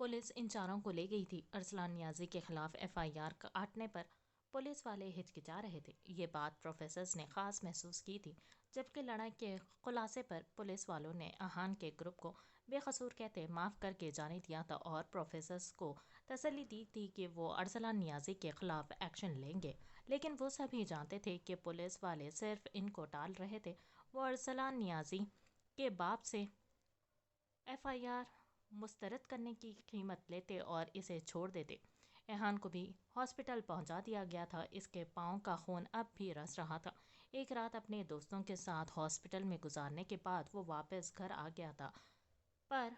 Police इन चारों को ले गई थी। अरसलान नियाजी के खिलाफ एफआईआर काटने पर पुलिस वाले हिचकिचा रहे थे। ये बात प्रोफेसर्स ने खास महसूस की थी, जबकि लड़ाई के खुलासे पर पुलिस वालों ने अहान के ग्रुप को बेकसूर कहते माफ़ करके जाने दिया था और प्रोफेसर्स को तसल्ली दी थी कि वो अरसलान नियाजी के खिलाफ एक्शन लेंगे। लेकिन वो सभी जानते थे कि पुलिस वाले सिर्फ इनको टाल रहे थे। वो अरसलान नियाजी के बाप से एफआईआर मुस्तरद करने की कीमत लेते और इसे छोड़ देते। एहान को भी हॉस्पिटल पहुंचा दिया गया था। इसके पाँव का खून अब भी रस रहा था। एक रात अपने दोस्तों के साथ हॉस्पिटल में गुजारने के बाद वो वापस घर आ गया था, पर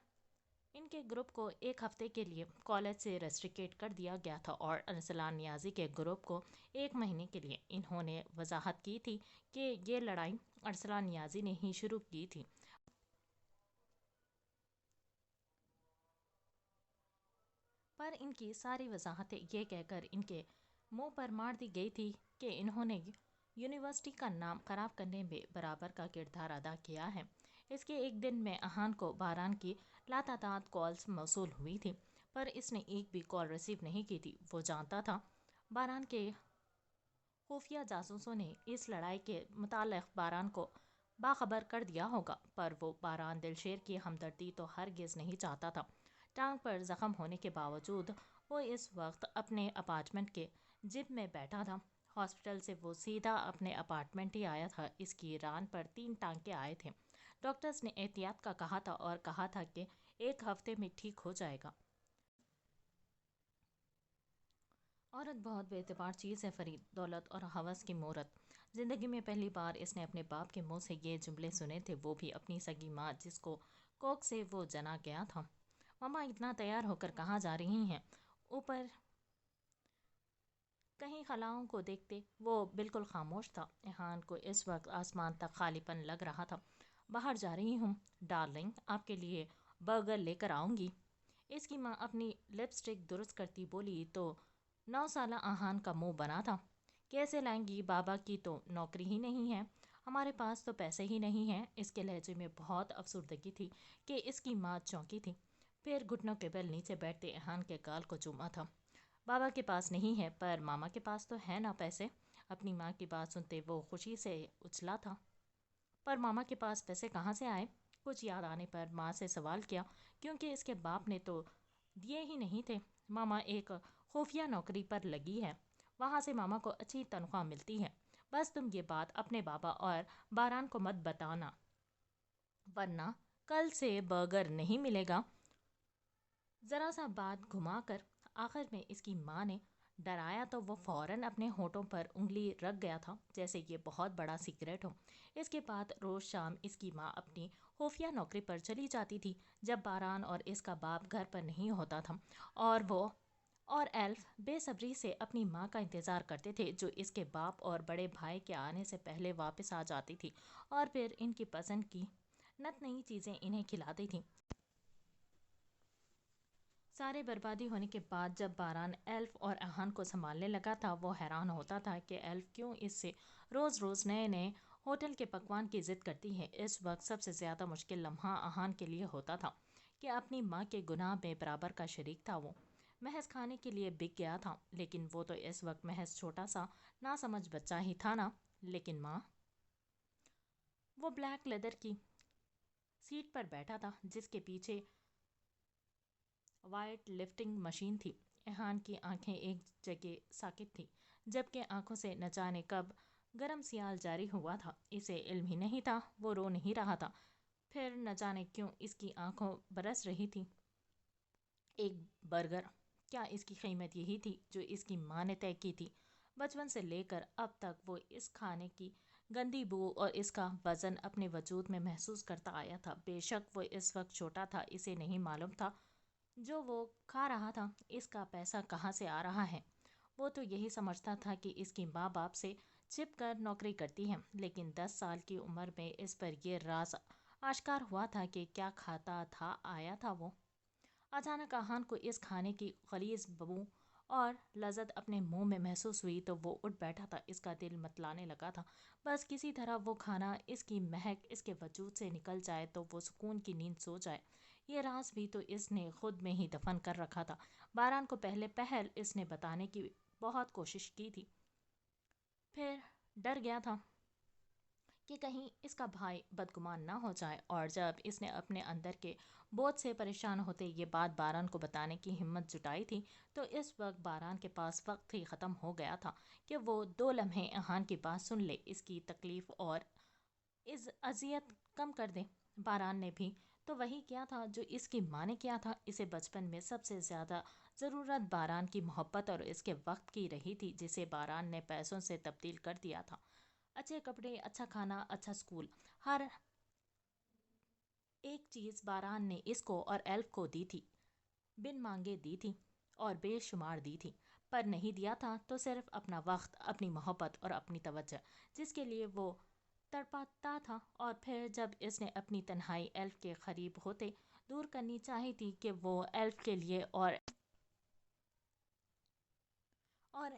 इनके ग्रुप को एक हफ्ते के लिए कॉलेज से रेस्ट्रिकेट कर दिया गया था और अरसलान नियाजी के ग्रुप को 1 महीने के लिए। इन्होंने वजाहत की थी कि ये लड़ाई अरसलान नियाजी ने ही शुरू की थी, पर इनकी सारी वजाहतें ये कहकर इनके मुंह पर मार दी गई थी कि इन्होंने यूनिवर्सिटी का नाम खराब करने में बराबर का किरदार अदा किया है। इसके एक दिन में अहान को बारान की लातादाद कॉल्स मौसूल हुई थी, पर इसने एक भी कॉल रिसीव नहीं की थी। वो जानता था बारान के खुफिया जासूसों ने इस लड़ाई के मुताल्लिक़ बारान को बाखबर कर दिया होगा, पर वो बारान दिलशेर की हमदर्दी तो हरगिज़ नहीं चाहता था। टांग पर जख्म होने के बावजूद वो इस वक्त अपने अपार्टमेंट के जिम में बैठा था। हॉस्पिटल से वो सीधा अपने अपार्टमेंट ही आया था। इसकी रान पर 3 टांके आए थे। डॉक्टर्स ने एहतियात का कहा था और कहा था कि 1 हफ्ते में ठीक हो जाएगा। औरत बहुत बेतबार चीज़ है फरीद, दौलत और हवस की मूरत। ज़िंदगी में पहली बार इसने अपने बाप के मुंह से ये जुमले सुने थे, वो भी अपनी सगी माँ जिसको कोख से वो जना गया था। मामा इतना तैयार होकर कहाँ जा रही हैं? ऊपर कहीं खलाओं को देखते वो बिल्कुल खामोश था। एहान को इस वक्त आसमान तक खालीपन लग रहा था। बाहर जा रही हूँ डार्लिंग, आपके लिए बर्गर लेकर आऊँगी। इसकी माँ अपनी लिपस्टिक दुरुस्त करती बोली तो 9 साला आहान का मुंह बना था। कैसे लाएंगी, बाबा की तो नौकरी ही नहीं है, हमारे पास तो पैसे ही नहीं हैं। इसके लहजे में बहुत अफसुर्दगी थी कि इसकी माँ चौंकी थी। फिर घुटनों के बल नीचे बैठते एहान के गाल को चूमा था। बाबा के पास नहीं है, पर मामा के पास तो है ना पैसे। अपनी माँ की बात सुनते वो खुशी से उछला था। पर मामा के पास पैसे कहाँ से आए? कुछ याद आने पर माँ से सवाल किया, क्योंकि इसके बाप ने तो दिए ही नहीं थे। मामा एक खुफिया नौकरी पर लगी है, वहाँ से मामा को अच्छी तनख्वाह मिलती है। बस तुम ये बात अपने बाबा और बारान को मत बताना, वरना कल से बर्गर नहीं मिलेगा। ज़रा सा बात घुमाकर आखिर में इसकी माँ ने डराया तो वो फौरन अपने होठों पर उंगली रख गया था, जैसे ये बहुत बड़ा सीक्रेट हो। इसके बाद रोज़ शाम इसकी माँ अपनी खुफिया नौकरी पर चली जाती थी, जब बारान और इसका बाप घर पर नहीं होता था, और वो और एल्फ बेसब्री से अपनी माँ का इंतज़ार करते थे, जो इसके बाप और बड़े भाई के आने से पहले वापस आ जाती थी और फिर इनकी पसंद की नत नई चीज़ें इन्हें खिलाती थी। सारे बर्बादी होने के बाद जब बारान एल्फ और अहान को संभालने लगा था, वो हैरान होता था कि एल्फ क्यों इससे रोज़ रोज़ नए नए होटल के पकवान की ज़िद करती है। इस वक्त सबसे ज़्यादा मुश्किल लम्हा अहान के लिए होता था कि अपनी माँ के गुनाह में बराबर का शरीक था। वो महज खाने के लिए बिक गया था, लेकिन वो तो इस वक्त महज छोटा सा नासमझ बच्चा ही था ना। लेकिन माँ, वो ब्लैक लेदर की सीट पर बैठा था, जिसके पीछे वाइट लिफ्टिंग मशीन थी। एहान की आंखें एक जगह साकित थी, जबकि आंखों से न जाने कब गरम सियाल जारी हुआ था। इसे इल्म ही नहीं था, वो रो नहीं रहा था, फिर न जाने क्यों इसकी आंखों बरस रही थी। एक बर्गर, क्या इसकी कीमत यही थी जो इसकी माँ ने तय की थी? बचपन से लेकर अब तक वो इस खाने की गंदी बू और इसका वज़न अपने वजूद में महसूस करता आया था। बेशक वो इस वक्त छोटा था, इसे नहीं मालूम था जो वो खा रहा था इसका पैसा कहाँ से आ रहा है। वो तो यही समझता था कि इसकी माँ बाप से छिप कर नौकरी करती है, लेकिन 10 साल की उम्र में इस पर यह राज आश्कार हुआ था कि क्या खाता था आया था वो। अचानक आहान को इस खाने की गलीज़ बू और लज़्ज़त अपने मुंह में महसूस हुई तो वो उठ बैठा था। इसका दिल मतलाने लगा था, बस किसी तरह वो खाना, इसकी महक इसके वजूद से निकल जाए तो वो सुकून की नींद सो जाए। یہ راز بھی تو اس نے خود میں ہی دفن کر رکھا تھا۔ باران کو پہلے پہل اس نے بتانے کی بہت کوشش کی تھی، پھر ڈر گیا تھا کہ کہیں اس کا بھائی بدگمان نہ ہو جائے، اور جب اس نے اپنے اندر کے بوجھ سے پریشان ہوتے یہ بات باران کو بتانے کی ہمت جٹائی تھی، تو اس وقت باران کے پاس وقت ہی ختم ہو گیا تھا کہ وہ 2 لمحے ایہان کی بات سن لے، اس کی تکلیف اور اس اذیت کم کر دے۔ باران نے بھی تو وہی کیا تھا جو اس کی ماں نے کیا تھا۔ اسے بچپن میں سب سے زیادہ ضرورت باران کی محبت اور اس کے وقت کی رہی تھی، جسے باران نے پیسوں سے تبدیل کر دیا تھا۔ اچھے کپڑے، اچھا کھانا، اچھا سکول، ہر ایک چیز باران نے اس کو اور ایلف کو دی تھی، بن مانگے دی تھی اور بے شمار دی تھی، پر نہیں دیا تھا تو صرف اپنا وقت، اپنی محبت اور اپنی توجہ، جس کے لیے وہ تڑپتا تھا۔ اور پھر جب اس نے اپنی تنہائی ایلف کے قریب ہوتے دور کرنی چاہی تھی کہ وہ ایلف کے لیے اور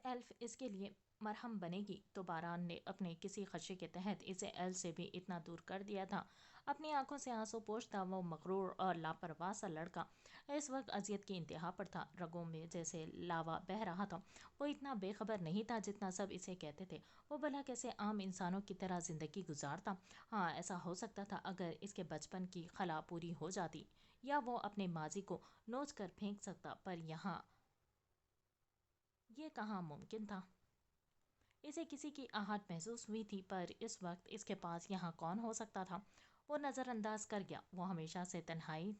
ایلف اس کے لیے مرہم بنے گی، تو باران نے اپنے کسی خدشے کے تحت اسے ایلف سے بھی اتنا دور کر دیا تھا۔ اپنی آنکھوں سے آنسو پوچھ تھا وہ مغرور اور لاپرواہ سا لڑکا اس وقت اذیت کی انتہا پر تھا، رگوں میں جیسے لاوا بہہ رہا تھا۔ وہ اتنا بے خبر نہیں تھا جتنا سب اسے کہتے تھے۔ وہ بھلا کیسے عام انسانوں کی طرح زندگی گزارتا؟ ہاں، ایسا ہو سکتا تھا اگر اس کے بچپن کی خلا پوری ہو جاتی، یا وہ اپنے ماضی کو نوچ کر پھینک سکتا، پر یہاں یہ کہاں ممکن تھا۔ اسے کسی کی آہٹ محسوس ہوئی تھی، پر اس وقت اس کے پاس یہاں کون ہو سکتا تھا؟ وہ نظر انداز کر گیا۔ وہ ہمیشہ سے تنہائی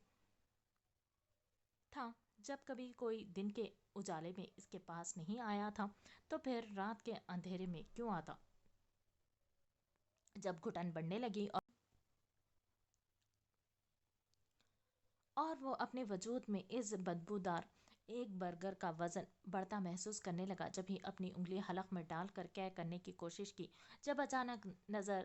تھا، جب کبھی کوئی دن کے اجالے میں اس کے پاس نہیں آیا تھا تو پھر رات کے اندھیرے میں کیوں آتا؟ جب گھٹن بڑھنے لگی اور وہ اپنے وجود میں اس بدبودار ایک برگر کا وزن بڑھتا محسوس کرنے لگا، جب ہی اپنی انگلی حلق میں ڈال کر قے کرنے کی کوشش کی، جب اچانک نظر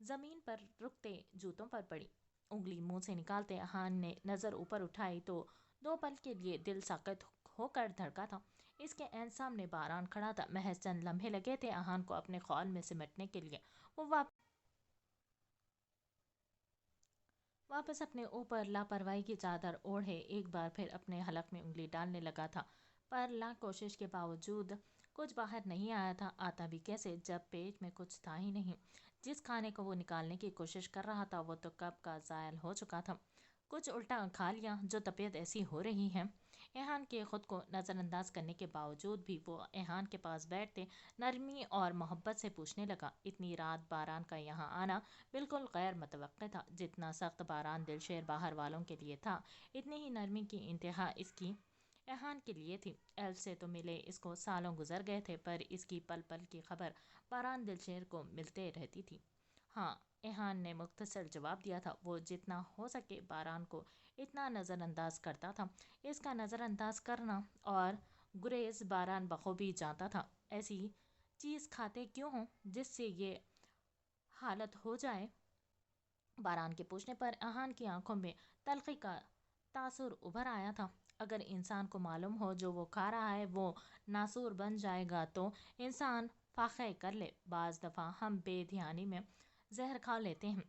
زمین پر رکتے جوتوں پر پڑی۔ انگلی منہ سے نکالتے ایہان نے نظر اوپر اٹھائی تو 2 پل کے لیے دل ساکت ہو کر دھڑکا تھا۔ اس کے عین سامنے باران کھڑا تھا۔ محض چند لمحے لگے تھے ایہان کو اپنے خیال میں سمٹنے کے لیے۔ وہ واپس اپنے اوپر لاپرواہی کی چادر اوڑھے ایک بار پھر اپنے حلق میں انگلی ڈالنے لگا تھا، پر لاکھ کوشش کے باوجود کچھ باہر نہیں آیا تھا۔ آتا بھی کیسے جب پیٹ میں کچھ تھا ہی نہیں؟ جس کھانے کو وہ نکالنے کی کوشش کر رہا تھا وہ تو کب کا زائل ہو چکا تھا۔ کچھ الٹا کھا لیا جو طبیعت ایسی ہو رہی ہے؟ ایہان کے خود کو نظر انداز کرنے کے باوجود بھی وہ ایہان کے پاس بیٹھتے نرمی اور محبت سے پوچھنے لگا۔ اتنی رات باران کا یہاں آنا بالکل غیر متوقع تھا۔ جتنا سخت باران دلشیر باہر والوں کے لیے تھا، اتنی ہی نرمی کی انتہا اس کی ایہان کے لیے تھی۔ ایلف سے تو ملے اس کو سالوں گزر گئے تھے، پر اس کی پل پل کی خبر باران دلشیر کو ملتے رہتی تھی۔ ہاں، ایہان نے مختصر جواب دیا تھا۔ وہ جتنا ہو سکے باران کو اتنا نظر انداز کرتا تھا۔ اس کا نظر انداز کرنا اور گریز باران بخوبی جانتا تھا۔ ایسی چیز کھاتے کیوں ہوں جس سے یہ حالت ہو جائے؟ باران کے پوچھنے پر ایہان کی آنکھوں میں تلخی کا تاثر ابھر آیا تھا۔ اگر انسان کو معلوم ہو جو وہ کھا رہا ہے وہ ناسور بن جائے گا تو انسان فاقہ کر لے۔ بعض دفعہ ہم بے دھیانی میں زہر کھا لیتے ہیں،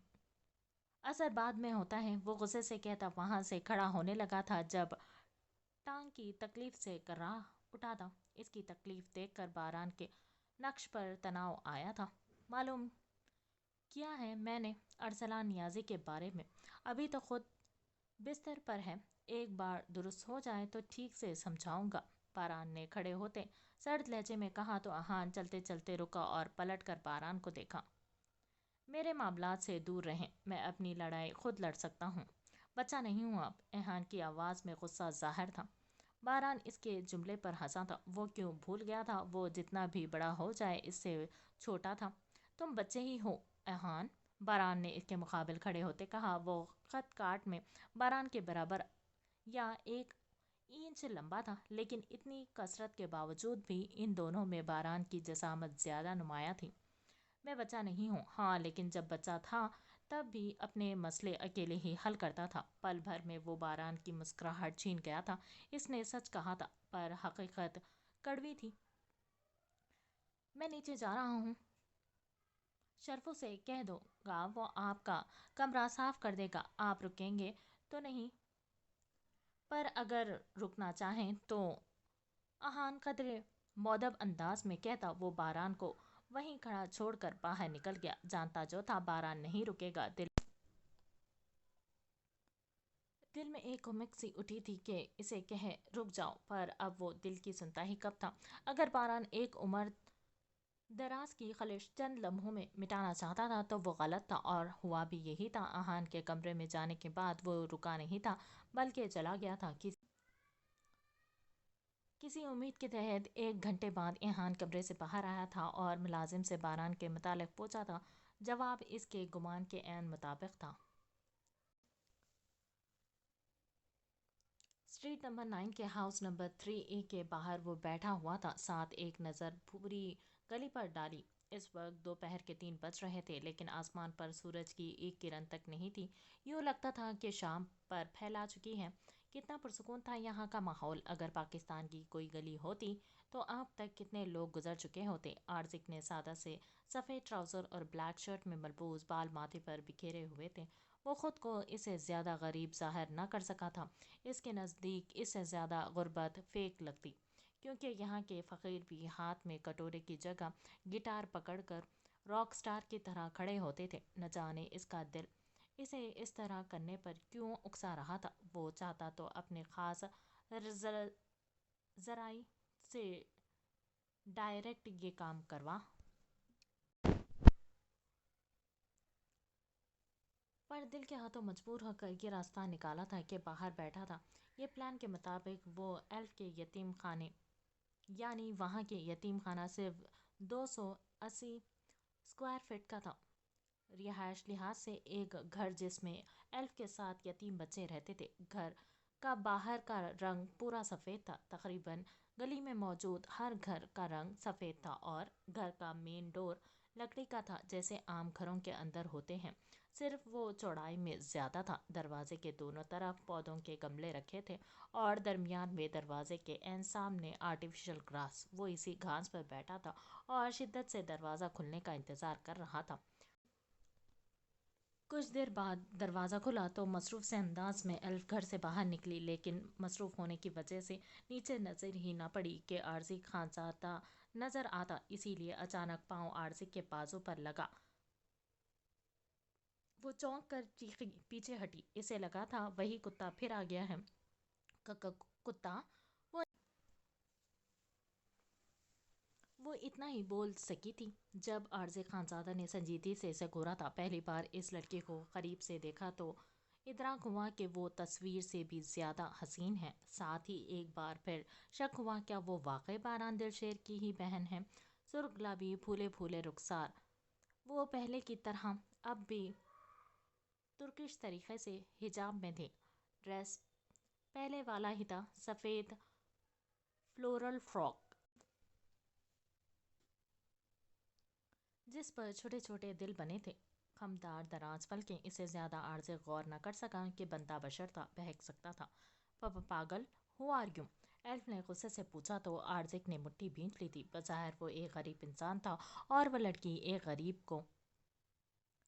اثر بعد میں ہوتا ہے۔ وہ غصے سے کہتا وہاں سے کھڑا ہونے لگا تھا جب ٹانگ کی تکلیف سے کراہ اٹھا تھا۔ اس کی تکلیف دیکھ کر باران کے نقش پر تناؤ آیا تھا۔ معلوم کیا ہے میں نے ارسلان نیازی کے بارے میں؟ ابھی تو خود بستر پر ہے، ایک بار درست ہو جائے تو ٹھیک سے سمجھاؤں گا۔ باران نے کھڑے ہوتے سرد لہجے میں کہا تو ایہان چلتے چلتے رکا اور پلٹ کر باران کو دیکھا۔ میرے معاملات سے دور رہیں، میں اپنی لڑائی خود لڑ سکتا ہوں، بچہ نہیں ہوں اب۔ ایہان کی آواز میں غصہ ظاہر تھا۔ باران اس کے جملے پر ہنسا تھا۔ وہ کیوں بھول گیا تھا وہ جتنا بھی بڑا ہو جائے اس سے چھوٹا تھا۔ تم بچے ہی ہو ایہان، باران نے اس کے مقابل کھڑے ہوتے کہا۔ وہ خط کاٹ میں باران کے برابر یا 1 انچ لمبا تھا، لیکن اتنی کثرت کے باوجود بھی ان دونوں میں باران کی جسامت زیادہ نمایاں تھی۔ میں بچہ نہیں ہوں، ہاں، لیکن جب بچہ تھا تب بھی اپنے مسئلے اکیلے ہی حل کرتا تھا۔ پل بھر میں وہ باران کی مسکراہٹ چھین گیا تھا۔ اس نے سچ کہا تھا، پر حقیقت کڑوی تھی۔ میں نیچے جا رہا ہوں، شرفو سے کہہ دو گا وہ آپ کا کمرہ صاف کر دے گا۔ آپ رکیں گے تو نہیں؟ پر اگر رکنا چاہیں تو احان قدرے مودب انداز میں کہتا وہ باران کو وہیں کھڑا چھوڑ کر باہر نکل گیا، جانتا جو تھا باران نہیں رکے گا۔ دل میں ایک امنگ سی اٹھی تھی کہ اسے کہے رک جاؤ، پر اب وہ دل کی سنتا ہی کب تھا۔ اگر باران ایک عمر دراز کی خلش چند لمحوں میں مٹانا چاہتا تھا تو وہ غلط تھا، اور ہوا بھی یہی تھا۔ احان کے کمرے میں جانے کے بعد وہ رکا نہیں تھا بلکہ چلا گیا تھا۔ کسی امید کے تحت 1 گھنٹے بعد احان کمرے سے باہر آیا تھا اور ملازم سے باران کے متعلق پوچھا تھا۔ جواب اس کے گمان کے عین مطابق تھا۔ اسٹریٹ نمبر 9 کے ہاؤس نمبر 3A کے باہر وہ بیٹھا ہوا تھا، ساتھ ایک نظر پوری گلی پر ڈالی۔ اس وقت دوپہر کے 3 بج رہے تھے، لیکن آسمان پر سورج کی ایک کرن تک نہیں تھی۔ یوں لگتا تھا کہ شام پر پھیلا چکی ہے۔ کتنا پرسکون تھا یہاں کا ماحول۔ اگر پاکستان کی کوئی گلی ہوتی تو اب تک کتنے لوگ گزر چکے ہوتے۔ عارضک نے سادہ سے سفید ٹراؤزر اور بلیک شرٹ میں ملبوس، بال ماتھے پر بکھیرے ہوئے تھے۔ وہ خود کو اس سے زیادہ غریب ظاہر نہ کر سکا تھا۔ اس کے نزدیک اس سے زیادہ غربت فیک لگتی، کیونکہ یہاں کے فقیر بھی ہاتھ میں کٹورے کی جگہ گٹار پکڑ کر راک سٹار کی طرح کھڑے ہوتے تھے۔ نہ جانے اس کا دل اسے اس طرح کرنے پر کیوں اکسا رہا تھا۔ وہ چاہتا تو اپنے خاص ذرائع سے ڈائریکٹ یہ کام کروا، پر دل کے ہاتھوں مجبور ہو کر یہ راستہ نکالا تھا کہ باہر بیٹھا تھا۔ یہ پلان کے مطابق وہ ایلف کے یتیم خانے، یعنی وہاں کے یتیم خانہ صرف 280 اسکوائر فٹ کا تھا۔ رہائش لحاظ سے ایک گھر جس میں ایلف کے ساتھ یتیم بچے رہتے تھے۔ گھر کا باہر کا رنگ پورا سفید تھا، تقریباً گلی میں موجود ہر گھر کا رنگ سفید تھا، اور گھر کا مین ڈور لکڑی کا تھا جیسے عام گھروں کے اندر ہوتے ہیں، صرف وہ چوڑائی میں زیادہ تھا۔ دروازے کے دونوں طرف پودوں کے گملے رکھے تھے اور درمیان میں دروازے کے عین سامنے آرٹیفیشل گراس۔ وہ اسی گھاس پر بیٹھا تھا اور شدت سے دروازہ کھلنے کا انتظار کر رہا تھا۔ کچھ دیر بعد دروازہ کھلا تو مصروف سے انداز میں ایلف گھر سے باہر نکلی، لیکن مصروف ہونے کی وجہ سے نیچے نظر ہی نہ پڑی کہ عارضک خانزادہ نظر آتا، اسی لیے اچانک پاؤں عارضک کے بازو پر لگا۔ وہ چونک کر چیخی، پیچھے ہٹی۔ اسے لگا تھا وہی کتا پھر آ گیا ہے۔ کتا! وہ اتنا ہی بول سکی تھی جب عارضک خانزادہ نے سنجیدگی سے اسے گھورا تھا۔ پہلی بار اس لڑکی کو قریب سے دیکھا تو ادراک ہوا کہ وہ تصویر سے بھی زیادہ حسین ہے۔ ساتھ ہی ایک بار پھر شک ہوا کیا وہ واقعی باران دلشیر کی ہی بہن ہے۔ سرخ گلابی پھولے پھولے رخسار، وہ پہلے کی طرح اب بھی ترکش طریقے سے حجاب میں تھے۔ ڈریس پہلے والا ہی تھا، سفید فلورل فراک جس پر چھوٹے چھوٹے دل بنے تھے، خمدار دراز پلکیں۔ اسے زیادہ عارضک غور نہ کر سکا کہ بندہ بشر تھا، بہک سکتا تھا۔ پاگل، ہو آر یو؟ ایلف نے غصے سے پوچھا تو عارضک نے مٹھی بھینچ لی تھی۔ بظاہر وہ ایک غریب انسان تھا اور وہ لڑکی ایک غریب کو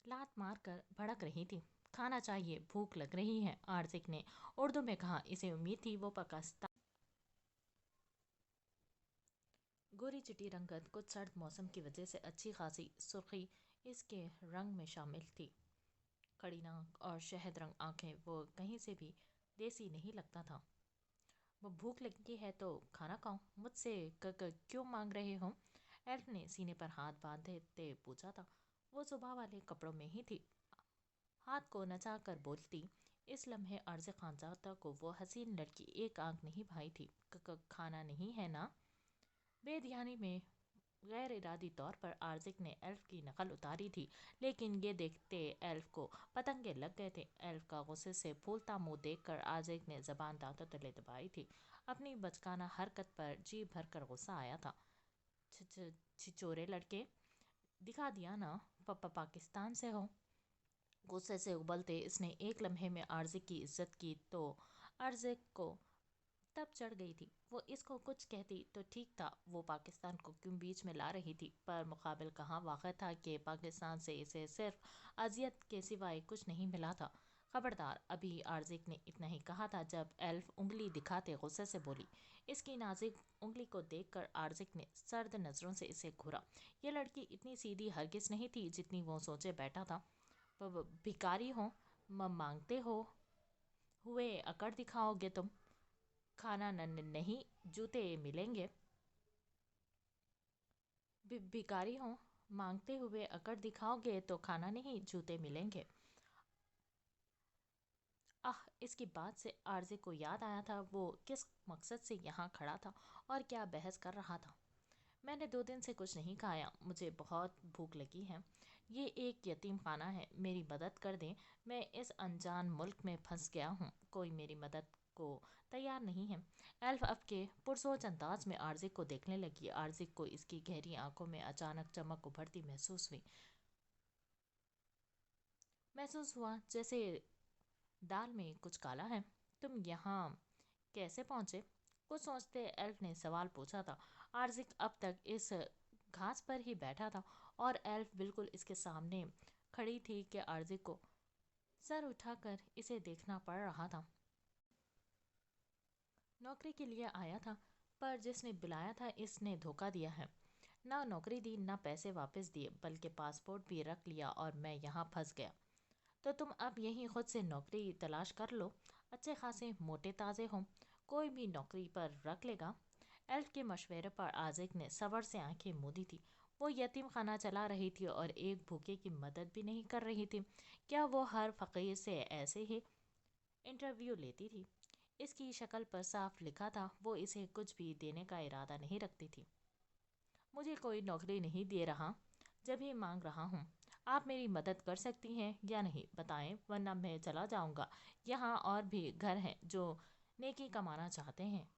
لات مار کر بھڑک رہی تھی۔ کھانا چاہیے، بھوک لگ رہی ہے، عارضک نے اردو میں کہا۔ اسے امید تھی وہ پاکستان گوری چٹی رنگت کچھ سرد موسم کی وجہ سے اچھی خاصی سرخی اس کے رنگ میں شامل تھی۔ کڑی ناک اور شہد رنگ آنکھیں، وہ کہیں سے بھی دیسی نہیں لگتا تھا۔ وہ بھوک لگی ہے تو کھانا کھاؤ، مجھ سے کیوں مانگ رہے ہو؟ ایلف نے سینے پر ہاتھ باندھتے پوچھا تھا۔ وہ صبح والے کپڑوں میں ہی تھی، ہاتھ کو نچا کر بولتی۔ اس لمحے عارضک خانزادہ کو وہ حسین لڑکی ایک آنکھ نہیں بھائی تھی۔ کھانا نہیں ہے نا؟ بے دھیانی میں غیر ارادی طور پر عارضک نے ایلف کی نقل اتاری تھی، لیکن یہ دیکھتے ایلف کو پتنگے لگ گئے تھے۔ ایلف کا غصے سے پھولتا منہ دیکھ کر عارضک نے زبان دانتوں تلے دبائی تھی۔ اپنی بچکانہ حرکت پر جی بھر کر غصہ آیا تھا۔ چھچورے لڑکے، دکھا دیا نا پاکستان سے ہو؟ غصے سے ابلتے اس نے ایک لمحے میں عارضک کی عزت کی تو عارضک کو تب چڑھ گئی تھی۔ وہ اس کو کچھ کہتی تو ٹھیک تھا، وہ پاکستان کو کیوں بیچ میں لا رہی تھی؟ پر مقابل کہاں واقع تھا کہ پاکستان سے اسے صرف اذیت کے سوائے کچھ نہیں ملا تھا۔ खबरदार। अभी आर्जिक ने इतना ही कहा था जब एल्फ उंगली दिखाते गुस्से से बोली। इसकी नाजुक उंगली को देखकर आर्जिक ने सर्द नजरों से इसे घूरा। यह लड़की इतनी सीधी हरगिज नहीं थी जितनी वो सोचे बैठा था। भिखारी हो, मांगते हो हुए अकड़ दिखाओगे तुम? खाना नहीं, जूते मिलेंगे। भिखारी हो, मांगते हुए अकड़ दिखाओगे तो खाना नहीं, जूते मिलेंगे। आह, इसकी बात से आरजे को याद आया था वो किस मकसद से यहाँ खड़ा था और क्या बहस कर रहा था। मैंने 2 दिन से कुछ नहीं खाया, मुझे बहुत भूख लगी है। ये एक यतीम खाना है, मेरी मदद कर दें। मैं इस अनजान मुल्क में फंस गया हूँ, कोई मेरी मदद को तैयार नहीं है। एल्फ अब के पुरसोच अंदाज में आर्जिक को देखने लगी। आर्जिक को इसकी गहरी आंखों में अचानक चमक उभरती महसूस हुआ जैसे दाल में कुछ काला है। तुम यहाँ कैसे पहुंचे? कुछ सोचते एल्फ ने सवाल पूछा था। आर्जिक अब तक इस घास पर ही बैठा था और एल्फ बिल्कुल इसके सामने खड़ी थी कि आर्जिक को सर उठाकर इसे देखना पड़ रहा था। नौकरी के लिए आया था, पर जिसने बुलाया था इसने धोखा दिया है। ना नौकरी दी, ना पैसे वापस दिए, बल्कि पासपोर्ट भी रख लिया और मैं यहाँ फंस गया। तो तुम अब यहीं खुद से नौकरी तलाश कर लो, अच्छे खासे मोटे ताज़े हो, कोई भी नौकरी पर रख लेगा। एल्फ के मशवरे पर आजिक ने सबर से आंखें मूंदी थी। वो यतीम खाना चला रही थी और एक भूखे की मदद भी नहीं कर रही थी। क्या वो हर फकीर से ऐसे ही इंटरव्यू लेती थी? इसकी शक्ल पर साफ लिखा था वो इसे कुछ भी देने का इरादा नहीं रखती थी। मुझे कोई नौकरी नहीं दे रहा, जब ही मांग रहा हूँ। आप मेरी मदद कर सकती हैं या नहीं बताएं, वरना मैं चला जाऊंगा। यहाँ और भी घर हैं जो नेकी कमाना चाहते हैं।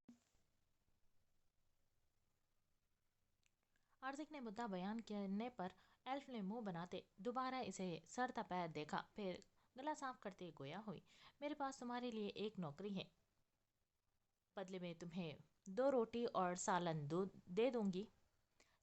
आर्जिक ने मुद्दा बयान करने पर एल्फ ने मुंह बनाते दोबारा इसे सर पैर देखा, फिर गला साफ करते गोया हुई। मेरे पास तुम्हारे लिए एक नौकरी है, बदले में तुम्हें 2 रोटी और सालन दूध दे दूंगी।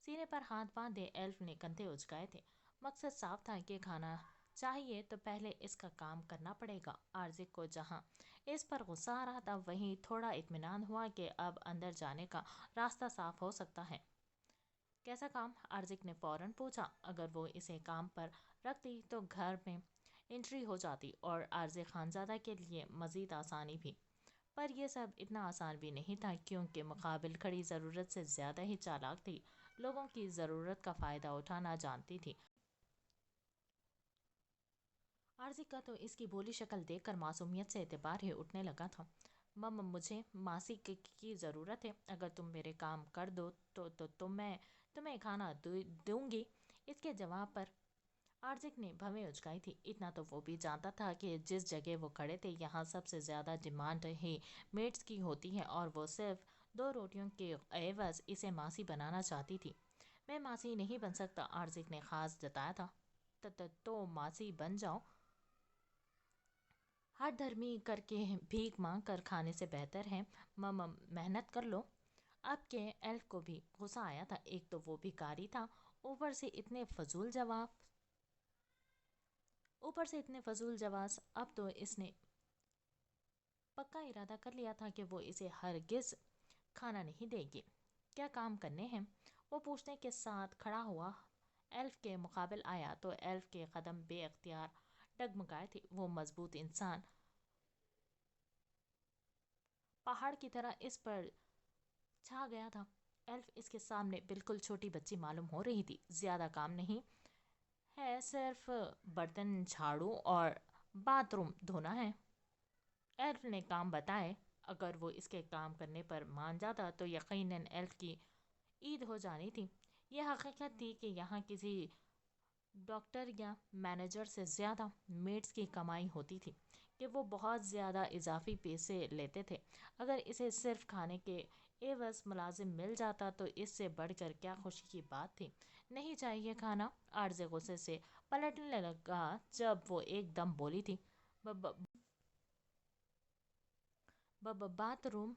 सीने पर हाथ बांधे एल्फ ने कंधे उचकाए थे। मकसद साफ था कि खाना चाहिए तो पहले इसका काम करना पड़ेगा। आर्जिक को जहां इस पर गुस्सा आ रहा था वहीं थोड़ा इत्मीनान हुआ कि अब अंदर जाने का रास्ता साफ हो सकता है। कैसा काम? आर्जिक ने फौरन पूछा। अगर वो इसे काम पर रखती तो घर में एंट्री हो जाती और आर्जे खानजादा के लिए मज़ीद आसानी भी। पर यह सब इतना आसान भी नहीं था, क्योंकि मुकाबिल खड़ी ज़रूरत से ज़्यादा ही चालाक थी। लोगों की ज़रूरत का फ़ायदा उठाना जानती थी। आरज़ी का तो इसकी बोली शक्ल देखकर मासूमियत से एतबार ही उठने लगा था। मम मुझे मासी की ज़रूरत है, अगर तुम मेरे काम कर दो तो मैं तुम्हें खाना दूंगी। इसके जवाब पर आर्जिक ने भवें उचकाई थी। इतना तो वो भी जानता था कि जिस जगह वो खड़े थे यहाँ सबसे ज़्यादा डिमांड ही मेट्स की होती है और वो सिर्फ 2 रोटियों के एवज इसे मासी बनाना चाहती थी। मैं मासी नहीं बन सकता, आर्जिक ने खास जताया था। तो मासी बन जाओ। हर धर्मी करके भीख मांग कर खाने से बेहतर है मेहनत कर लो। अब के एल्फ को भी गुस्सा आया था। एक तो वो भिखारी था, ऊपर से इतने फजूल जवाब अब तो इसने पक्का इरादा कर लिया था कि वो इसे हरगिज खाना नहीं देगी। क्या काम करने हैं? वो पूछने के साथ खड़ा हुआ एल्फ के मुकाबिल आया तो एल्फ के कदम बेअख्तियार डगमगाए थे। वो मजबूत इंसान पहाड़ की तरह इस पर छा गया था। एल्फ इसके सामने बिल्कुल छोटी बच्ची मालूम हो रही थी। ज्यादा काम नहीं है, सिर्फ बर्तन झाड़ू और बाथरूम धोना है। एल्फ ने काम बताए। अगर वो इसके काम करने पर मान जाता तो यकीनन एल्फ की ईद हो जानी थी। यह हकीकत थी कि यहाँ किसी डॉक्टर या मैनेजर से ज़्यादा मेड्स की कमाई होती थी, कि वो बहुत ज़्यादा इजाफी पैसे लेते थे। अगर इसे सिर्फ खाने के एवज मुलाजिम मिल जाता तो इससे बढ़कर क्या खुशी की बात थी। नहीं चाहिए खाना? आर्ज़े गुस्से से पलटने लगा जब वो एकदम बोली थी। बाथरूम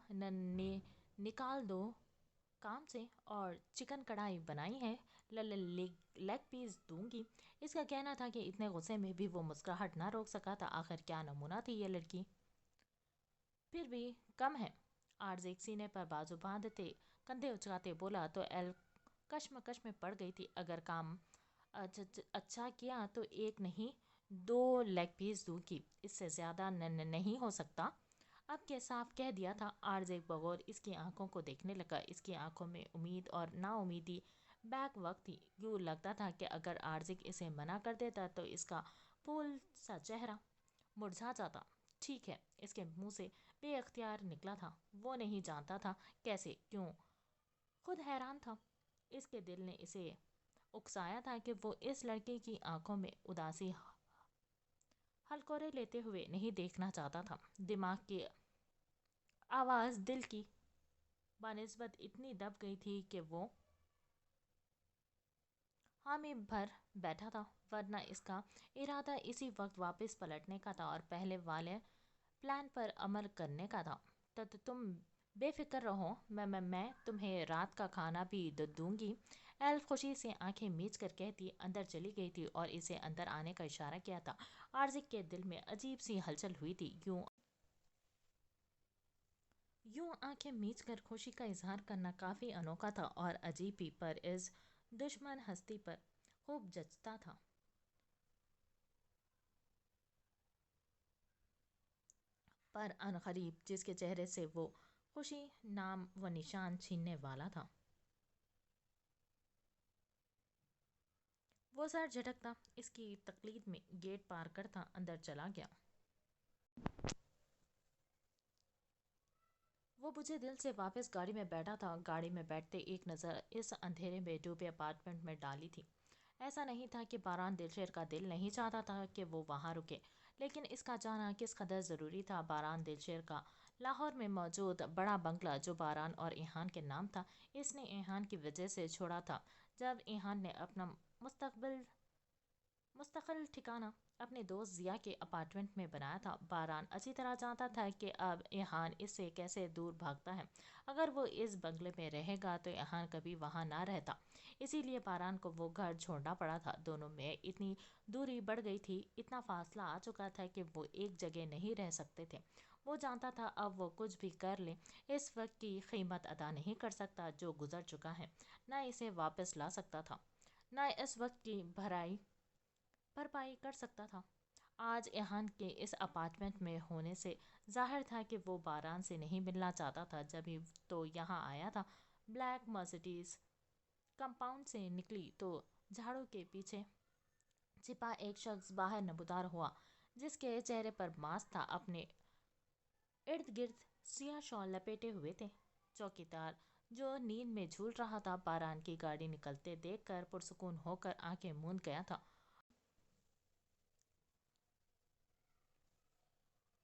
निकाल दो کام سے اور چکن کڑھائی بنائی ہے، لیگ پیس دوں گی۔ اس کا کہنا تھا کہ اتنے غصے میں بھی وہ مسکراہٹ نہ روک سکا تھا۔ آخر کیا نمونہ تھی یہ لڑکی، پھر بھی کم ہے۔ آرز ایک سینے پر بازو باندھتے کندھے اچکاتے بولا تو ایل کشمکش میں پڑ گئی تھی۔ اگر کام اچھا کیا تو ایک نہیں 2 لیگ پیس دوں گی، اس سے زیادہ نہیں ہو سکتا۔ اب کے صاف کہہ دیا تھا۔ آرز ایک بغور اس کی آنکھوں کو دیکھنے لگا۔ اس کی آنکھوں میں امید اور نا امیدی بیک وقت تھی۔ یوں لگتا تھا کہ اگر آرزک اسے منع کر دیتا تو اس کا پھول سا چہرہ مرجھا جاتا۔ ٹھیک ہے، اس کے منہ سے بے اختیار نکلا تھا۔ وہ نہیں جانتا تھا کیسے، کیوں، خود حیران تھا۔ اس کے دل نے اسے اکسایا تھا کہ وہ اس لڑکے کی آنکھوں میں اداسی ہلکورے لیتے ہوئے نہیں دیکھنا چاہتا تھا۔ دماغ کی آواز دل کی بنسبت اتنی دب گئی تھی کہ وہ حامی بھر بیٹھا تھا، ورنہ اس کا ارادہ اسی وقت واپس پلٹنے کا تھا اور پہلے والے پلان پر عمل کرنے کا تھا۔ تم بے فکر رہو، میں تمہیں رات کا کھانا بھی دوں گی، ایلف خوشی سے آنکھیں میچ کر کہتی اندر چلی گئی تھی اور اسے اندر آنے کا اشارہ کیا تھا۔ آرزک کے دل میں عجیب سی ہلچل ہوئی تھی۔ یوں آنکھیں میچ کر خوشی کا اظہار کرنا کافی انوکھا تھا اور عجیب بھی، پر اس دشمن ہستی پر خوب جچتا تھا۔ پر عنقریب جس کے چہرے سے وہ خوشی نام و نشان چھیننے والا تھا، وہ سر جھٹکتا، اس کی تقلید میں گیٹ پار کرتا اندر چلا گیا۔ وہ بجھے دل سے واپس گاڑی میں بیٹھا تھا۔ گاڑی میں بیٹھتے ایک نظر اس اندھیرے میں ڈوبے اپارٹمنٹ میں ڈالی تھی۔ ایسا نہیں تھا کہ باران دلشیر کا دل نہیں چاہتا تھا کہ وہ وہاں رکے، لیکن اس کا جانا کس قدر ضروری تھا۔ باران دلشیر کا لاہور میں موجود بڑا بنگلہ جو باران اور ایحان کے نام تھا، اس نے ایحان کی وجہ سے چھوڑا تھا۔ جب ایحان نے اپنا مستقل ٹھکانہ اپنے دوست ضیاء کے اپارٹمنٹ میں بنایا تھا، باران اچھی طرح جانتا تھا کہ اب ایحان اس سے کیسے دور بھاگتا ہے۔ اگر وہ اس بنگلے میں رہے گا تو ایحان کبھی وہاں نہ رہتا، اسی لیے باران کو وہ گھر چھوڑنا پڑا تھا۔ دونوں میں اتنی دوری بڑھ گئی تھی، اتنا فاصلہ آ چکا تھا کہ وہ ایک جگہ نہیں رہ سکتے تھے۔ وہ جانتا تھا اب وہ کچھ بھی کر لے اس وقت کی قیمت ادا نہیں کر سکتا جو گزر چکا ہے، نہ اسے واپس لا سکتا تھا، نہ اس وقت کی بھرپائی کر سکتا تھا۔ آج ایحان کے اس اپارٹمنٹ میں ہونے سے ظاہر تھا کہ وہ باران سے نہیں ملنا چاہتا تھا۔ جب ہی تو یہاں آیا تھا، بلیک مرسیڈیز کمپاؤنڈ سے نکلی تو جھاڑوں کے پیچھے چھپا ایک شخص باہر نمودار ہوا، جس کے چہرے پر ماسک تھا، اپنے ارد گرد سیاہ شال لپیٹے ہوئے تھے۔ چوکیدار جو نیند میں جھول رہا تھا، باران کی گاڑی نکلتے دیکھ کر پرسکون ہو کر آنکھیں موند گیا تھا۔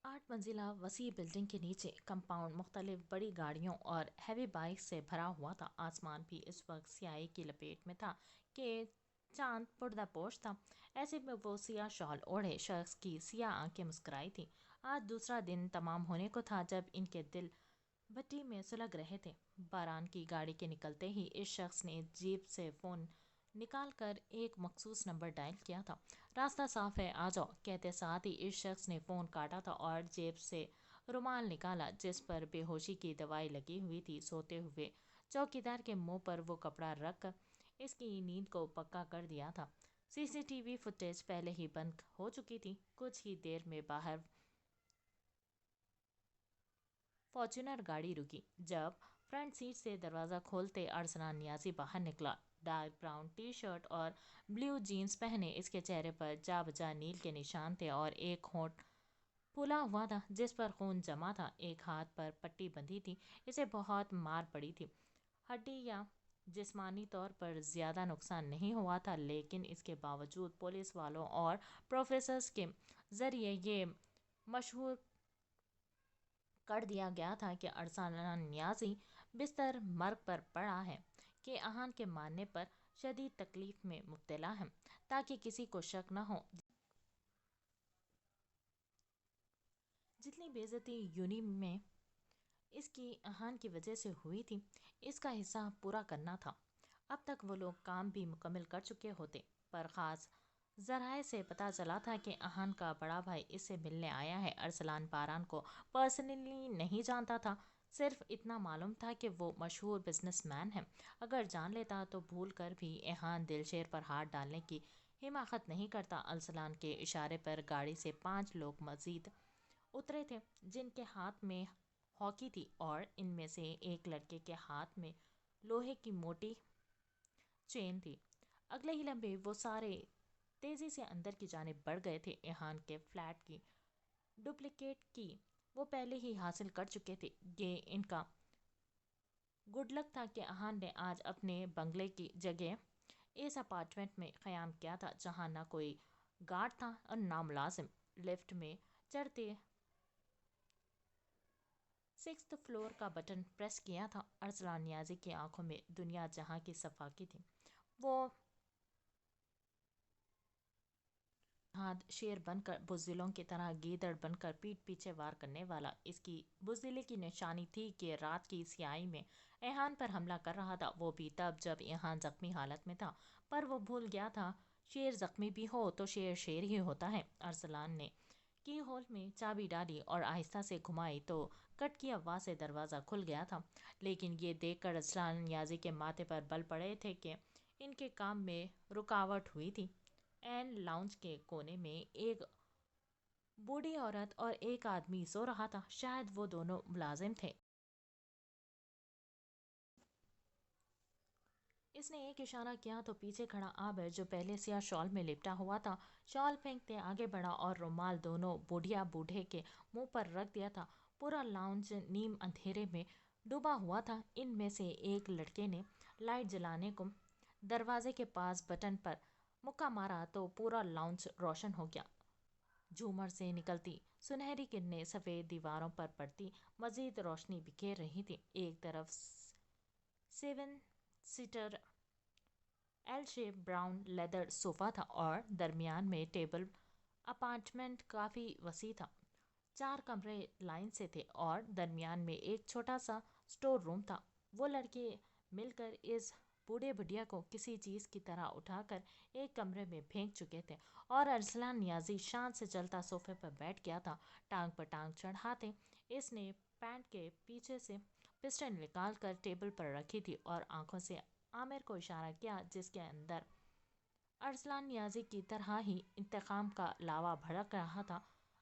8 منزلہ وسیع بلڈنگ کے نیچے کمپاؤنڈ مختلف بڑی گاڑیوں اور ہیوی بائک سے بھرا ہوا تھا۔ آسمان بھی اس وقت سیاہی کی لپیٹ میں تھا کہ چاند پردہ پوش تھا۔ ایسے میں وہ سیاہ شال اوڑھے شخص کی سیاہ آنکھیں مسکرائی تھیں۔ آج دوسرا دن تمام ہونے کو تھا جب ان کے دل بھٹی میں سلگ رہے تھے۔ باران کی گاڑی کے نکلتے ہی اس شخص نے جیب سے فون نکال کر ایک مخصوص نمبر ڈائل کیا تھا۔ راستہ صاف ہے، آ جاؤ، کہتے ساتھ ہی اس شخص نے فون کاٹا تھا اور جیب سے رومال نکالا جس پر بے ہوشی کی دوائی لگی ہوئی تھی۔ سوتے ہوئے چوکیدار کے منہ پر وہ کپڑا رکھ کر اس کی نیند کو پکا کر دیا تھا۔ سی سی ٹی وی فوٹیج پہلے ہی بند ہو چکی تھی۔ کچھ ہی دیر میں باہر فارچونر گاڑی رکی۔ جب فرنٹ سیٹ سے دروازہ کھولتے ارسلان نیازی باہر نکلا۔ ڈارک براؤن ٹی شرٹ اور بلیو جینز پہنے، اس کے چہرے پر جا بجا نیل کے نشان تھے اور ایک ہونٹ پھولا ہوا تھا جس پر خون جمع تھا۔ ایک ہاتھ پر پٹی بندھی تھی، اسے بہت مار پڑی تھی۔ ہڈی یا جسمانی طور پر زیادہ نقصان نہیں ہوا تھا، لیکن اس کے باوجود پولیس والوں اور پروفیسرز کے ذریعے یہ مشہور کر دیا گیا تھا کہ ارسلان نیازی بستر مرگ پر پڑا ہے، کہ ایحان کے مارنے پر شدید تکلیف میں مبتلا ہے، تاکہ کسی کو شک نہ ہو۔ جتنی بے عزتی یونی میں اس کی ایحان کی وجہ سے ہوئی تھی، اس کا حصہ پورا کرنا تھا۔ اب تک وہ لوگ کام بھی مکمل کر چکے ہوتے، پر خاص ذرائع سے پتہ چلا تھا کہ اہان کا بڑا بھائی اس سے ملنے آیا ہے۔ ارسلان باران کو پرسنلی نہیں جانتا تھا، صرف اتنا معلوم تھا کہ وہ مشہور بزنس مین ہے۔ اگر جان لیتا تو بھول کر بھی اہان دلشیر پر ہاتھ ڈالنے کی حماقت نہیں کرتا۔ ارسلان کے اشارے پر گاڑی سے 5 لوگ مزید اترے تھے، جن کے ہاتھ میں ہاکی تھی، اور ان میں سے ایک لڑکے کے ہاتھ میں لوہے کی موٹی چین تھی۔ اگلے ہی لمحے وہ سارے تیزی سے اندر کی جانب بڑھ گئے تھے۔ اہان کے فلیٹ کی ڈپلیکیٹ کی وہ پہلے ہی حاصل کر چکے تھے۔ یہ ان کا گڈ لک تھا کہ اہان نے آج اپنے بنگلے کی جگہ اس اپارٹمنٹ میں قیام کیا تھا، جہاں نہ کوئی گارڈ تھا اور نہ ملازم۔ لفٹ میں چڑھتے 6th فلور کا بٹن پریس کیا تھا۔ ارسلان نیازی کی آنکھوں میں دنیا جہاں کی صفاقی تھی۔ وہ ہاتھ شیر بن کر، بزدلوں کی طرح گیدڑ بن کر پیٹ پیچھے وار کرنے والا، اس کی بزدلی کی نشانی تھی کہ رات کی سیاہی میں اہان پر حملہ کر رہا تھا، وہ بھی تب جب اہان زخمی حالت میں تھا۔ پر وہ بھول گیا تھا، شیر زخمی بھی ہو تو شیر شیر ہی ہوتا ہے۔ ارسلان نے کی ہول میں چابی ڈالی اور آہستہ سے گھمائی تو کٹ کی آواز سے دروازہ کھل گیا تھا، لیکن یہ دیکھ کر ارسلان نیازی کے ماتھے پر بل پڑے تھے کہ ان کے کام میں رکاوٹ ہوئی تھی۔ این لاؤنج کے کونے میں ایک بوڑھی عورت اور ایک آدمی سو رہا تھا، شاید وہ دونوں ملازم تھے۔ اس نے ایک اشارہ کیا تو پیچھے کھڑا عابر، جو پہلے سیاہ شال میں لپٹا ہوا تھا، شال پھینکتے آگے بڑھا اور رومال دونوں بوڑھیا بوڑھے کے منہ پر رکھ دیا تھا۔ پورا لاؤنج نیم اندھیرے میں ڈوبا ہوا تھا۔ ان میں سے ایک لڑکے نے لائٹ جلانے کو دروازے کے پاس بٹن پر مکہ مارا تو پورا لاؤنج روشن ہو گیا۔ جھومر سے نکلتی سنہری کرنیں سفید دیواروں پر پڑتی مزید روشنی بکھیر رہی تھی۔ ایک طرف 7 seater L shape brown leather صوفہ تھا اور درمیان میں ٹیبل۔ اپارٹمنٹ کافی وسیع تھا، 4 کمرے لائن سے تھے اور درمیان میں ایک چھوٹا سا سٹور روم تھا۔ وہ لڑکے مل کر اس بوڑھے بھڈیا کو کسی چیز کی طرح اٹھا کر ایک کمرے میں پھینک چکے تھے، اور ارسلان نیازی شان سے چلتا صوفے پر بیٹھ گیا تھا، ٹانگ پر ٹانگ چڑھاتے۔ اس نے پینٹ کے پیچھے سے پسٹل نکال کر ٹیبل پر رکھی تھی اور آنکھوں سے عامر کو اشارہ کیا، جس کے اندر ارسلان نیازی کی طرح ہی انتقام کا لاوا بھڑک رہا تھا۔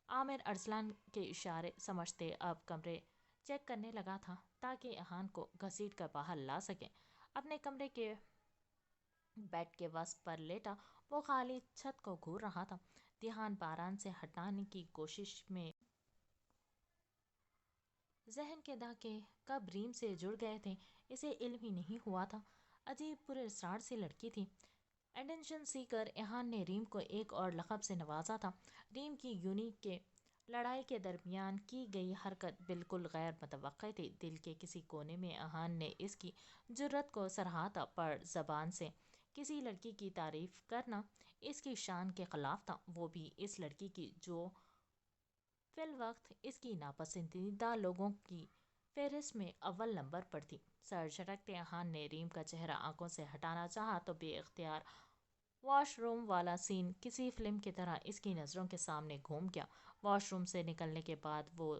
عامر ارسلان کے اشارے سمجھتے اب کمرے چیک کرنے لگا تھا تاکہ اہان کو گھسیٹ کر باہر لا سکے۔ اپنے کمرے کے بیڈ کے وسط پر لیٹا وہ خالی چھت کو گھور رہا تھا، دھیان باران سے ہٹانے کی کوشش میں۔ ذہن کے دھاگے کب ریم سے جڑ گئے تھے اسے علم ہی نہیں ہوا تھا۔ عجیب پر اسرار سی لڑکی تھی۔ اٹینشن سیکر اہان نے ریم کو ایک اور لقب سے نوازا تھا۔ ریم کی یونیک کے لڑائی کے درمیان کی گئی حرکت بالکل غیر متوقع تھی۔ دل کے کسی کونے میں اہان نے اس کی جرأت کو سراہا تھا، پر زبان سے کسی لڑکی کی تعریف کرنا اس کی شان کے خلاف تھا، وہ بھی اس لڑکی کی جو فی الوقت اس کی ناپسندیدہ لوگوں کی فہرست میں اول نمبر پر تھی۔ سر جھٹکتے اہان نے ریم کا چہرہ آنکھوں سے ہٹانا چاہا تو بے اختیار واش روم والا سین کسی فلم کی طرح اس کی نظروں کے سامنے گھوم گیا۔ واش روم سے نکلنے کے بعد وہ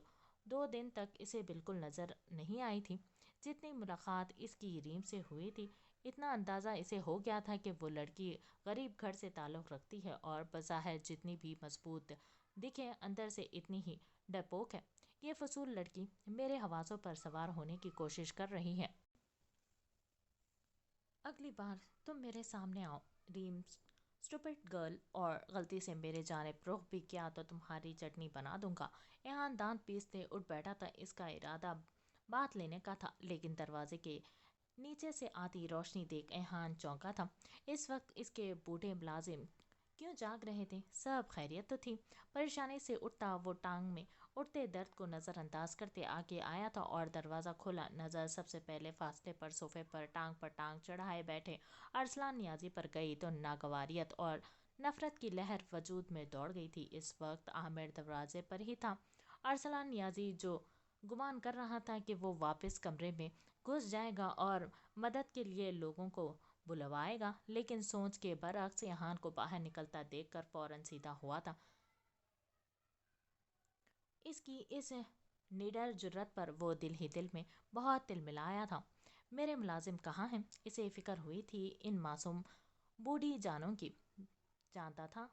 2 دن تک اسے بالکل نظر نہیں آئی تھی۔ جتنی ملاقات اس کی ریم سے ہوئی تھی، اتنا اندازہ اسے ہو گیا تھا کہ وہ لڑکی غریب گھر سے تعلق رکھتی ہے اور بظاہر جتنی بھی مضبوط دکھے اندر سے اتنی ہی ڈرپوک ہے۔ یہ فضول لڑکی میرے حواسوں پر سوار ہونے کی کوشش کر رہی ہے۔ اگلی بار تم میرے سامنے آؤ ریم اسٹوپڈ گرل، اور غلطی سے میرے جانب رخ بھی کیا تو تمہاری چٹنی بنا دوں گا۔ اہان دانت پیستے اٹھ بیٹھا تھا۔ اس کا ارادہ بات لینے کا تھا، لیکن دروازے کے نیچے سے آتی روشنی دیکھ اہان چونکا تھا۔ اس وقت اس کے بوڑھے ملازم کیوں جاگ رہے تھے؟ سب خیریت تو تھی؟ پریشانی سے اٹھتا وہ ٹانگ میں اٹھتے درد کو نظر انداز کرتے آگے آیا تھا اور دروازہ کھولا۔ نظر سب سے پہلے فاصلے پر صوفے پر ٹانگ چڑھائے بیٹھے ارسلان نیازی پر گئی تو ناگواریت اور نفرت کی لہر وجود میں دوڑ گئی تھی۔ اس وقت عامر دروازے پر ہی تھا۔ ارسلان نیازی جو گمان کر رہا تھا کہ وہ واپس کمرے میں घुस जाएगा और मदद के लिए लोगों को बुलवाएगा, लेकिन सोच के बरक्स यहाँ को बाहर निकलता देखकर फौरन सीधा हुआ था। इसकी इस निडर जुर्रत पर वो दिल ही दिल में बहुत तिलमिलाया था। मेरे मुलाजिम कहाँ हैं? इसे फिक्र हुई थी इन मासूम बूढ़ी जानों की। जानता था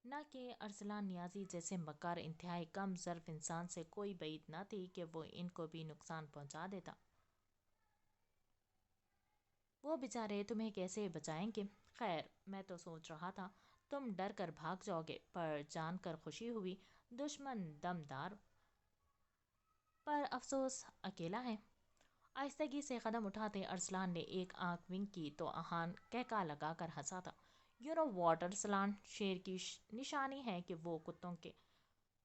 न कि अरसलान नियाजी जैसे मक्कार इंतहाई कम ज़र्फ इंसान से कोई बैद न थी कि वो इनको भी नुकसान पहुंचा देता। वो बेचारे तुम्हें कैसे बचाएंगे? खैर, मैं तो सोच रहा था तुम डर कर भाग जाओगे, पर जानकर खुशी हुई दुश्मन दमदार, पर अफसोस अकेला है। आहिस्तगी से कदम उठाते अरसलान ने एक आंख विंक की तो अहान कहका लगाकर हंसा था। यू नो वॉट अरसलान, शेर की निशानी है कि वो कुत्तों के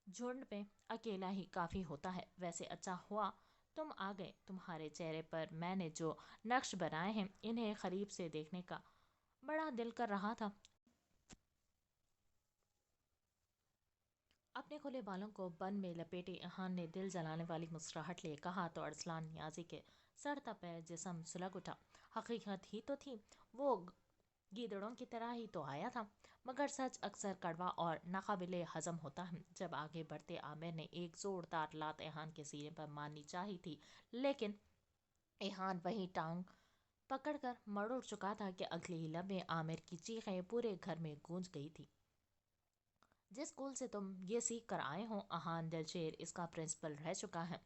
झुंड में अकेला ही काफ़ी होता है। वैसे अच्छा हुआ तुम आ गए। तुम्हारे चेहरे पर मैंने जो नक्श बनाए हैं इन्हें करीब से देखने का बड़ा दिल कर रहा था। अपने खुले बालों को बन में लपेटे इहान ने दिल जलाने वाली मुस्कुराहट लिए कहा तो अरसलान नियाजी के सर तपे जिस्म सुलग उठा। हकीकत ही तो थी, वो गीदड़ों की तरह ही तो आया था, मगर सच अक्सर कड़वा और नाकाबिले हजम होता है। जब आगे बढ़ते आमिर ने एक जोरदार लात इहान के सीने पर मारनी चाही थी, लेकिन इहान वही टांग पकड़कर मरोड़ चुका था कि अगले ही लम्हे आमिर की चीखें पूरे घर में गूंज गई थी। जिस स्कूल से तुम ये सीख कर आए हो, अहान दिलशेर इसका प्रिंसिपल रह चुका है।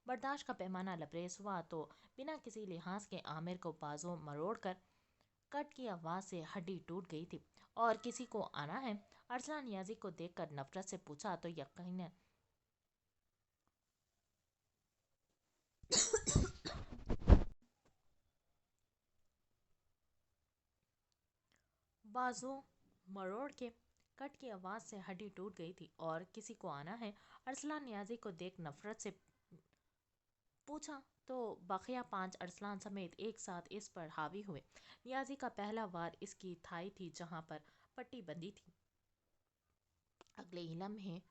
बर्दाश्त का पैमाना लबरेज हुआ तो बिना किसी लिहाज के आमिर को बाजू मरोड़ कर कट की आवाज़ से हड्डी टूट गई थी। और किसी को आना है? अरसलान नियाजी को देखकर नफरत से पूछा तो यकीनन बाजू मरोड़ के कट की आवाज़ से हड्डी टूट गई थी। और किसी को आना है? अरसलान नियाजी को देख नफरत से पूछा तो बकिया 5 अरसलान समेत एक साथ इस पर हावी हुए। नियाजी का पहला वार इसकी थाई थी जहां पर पट्टी बंदी थी। अगले ही लम्हे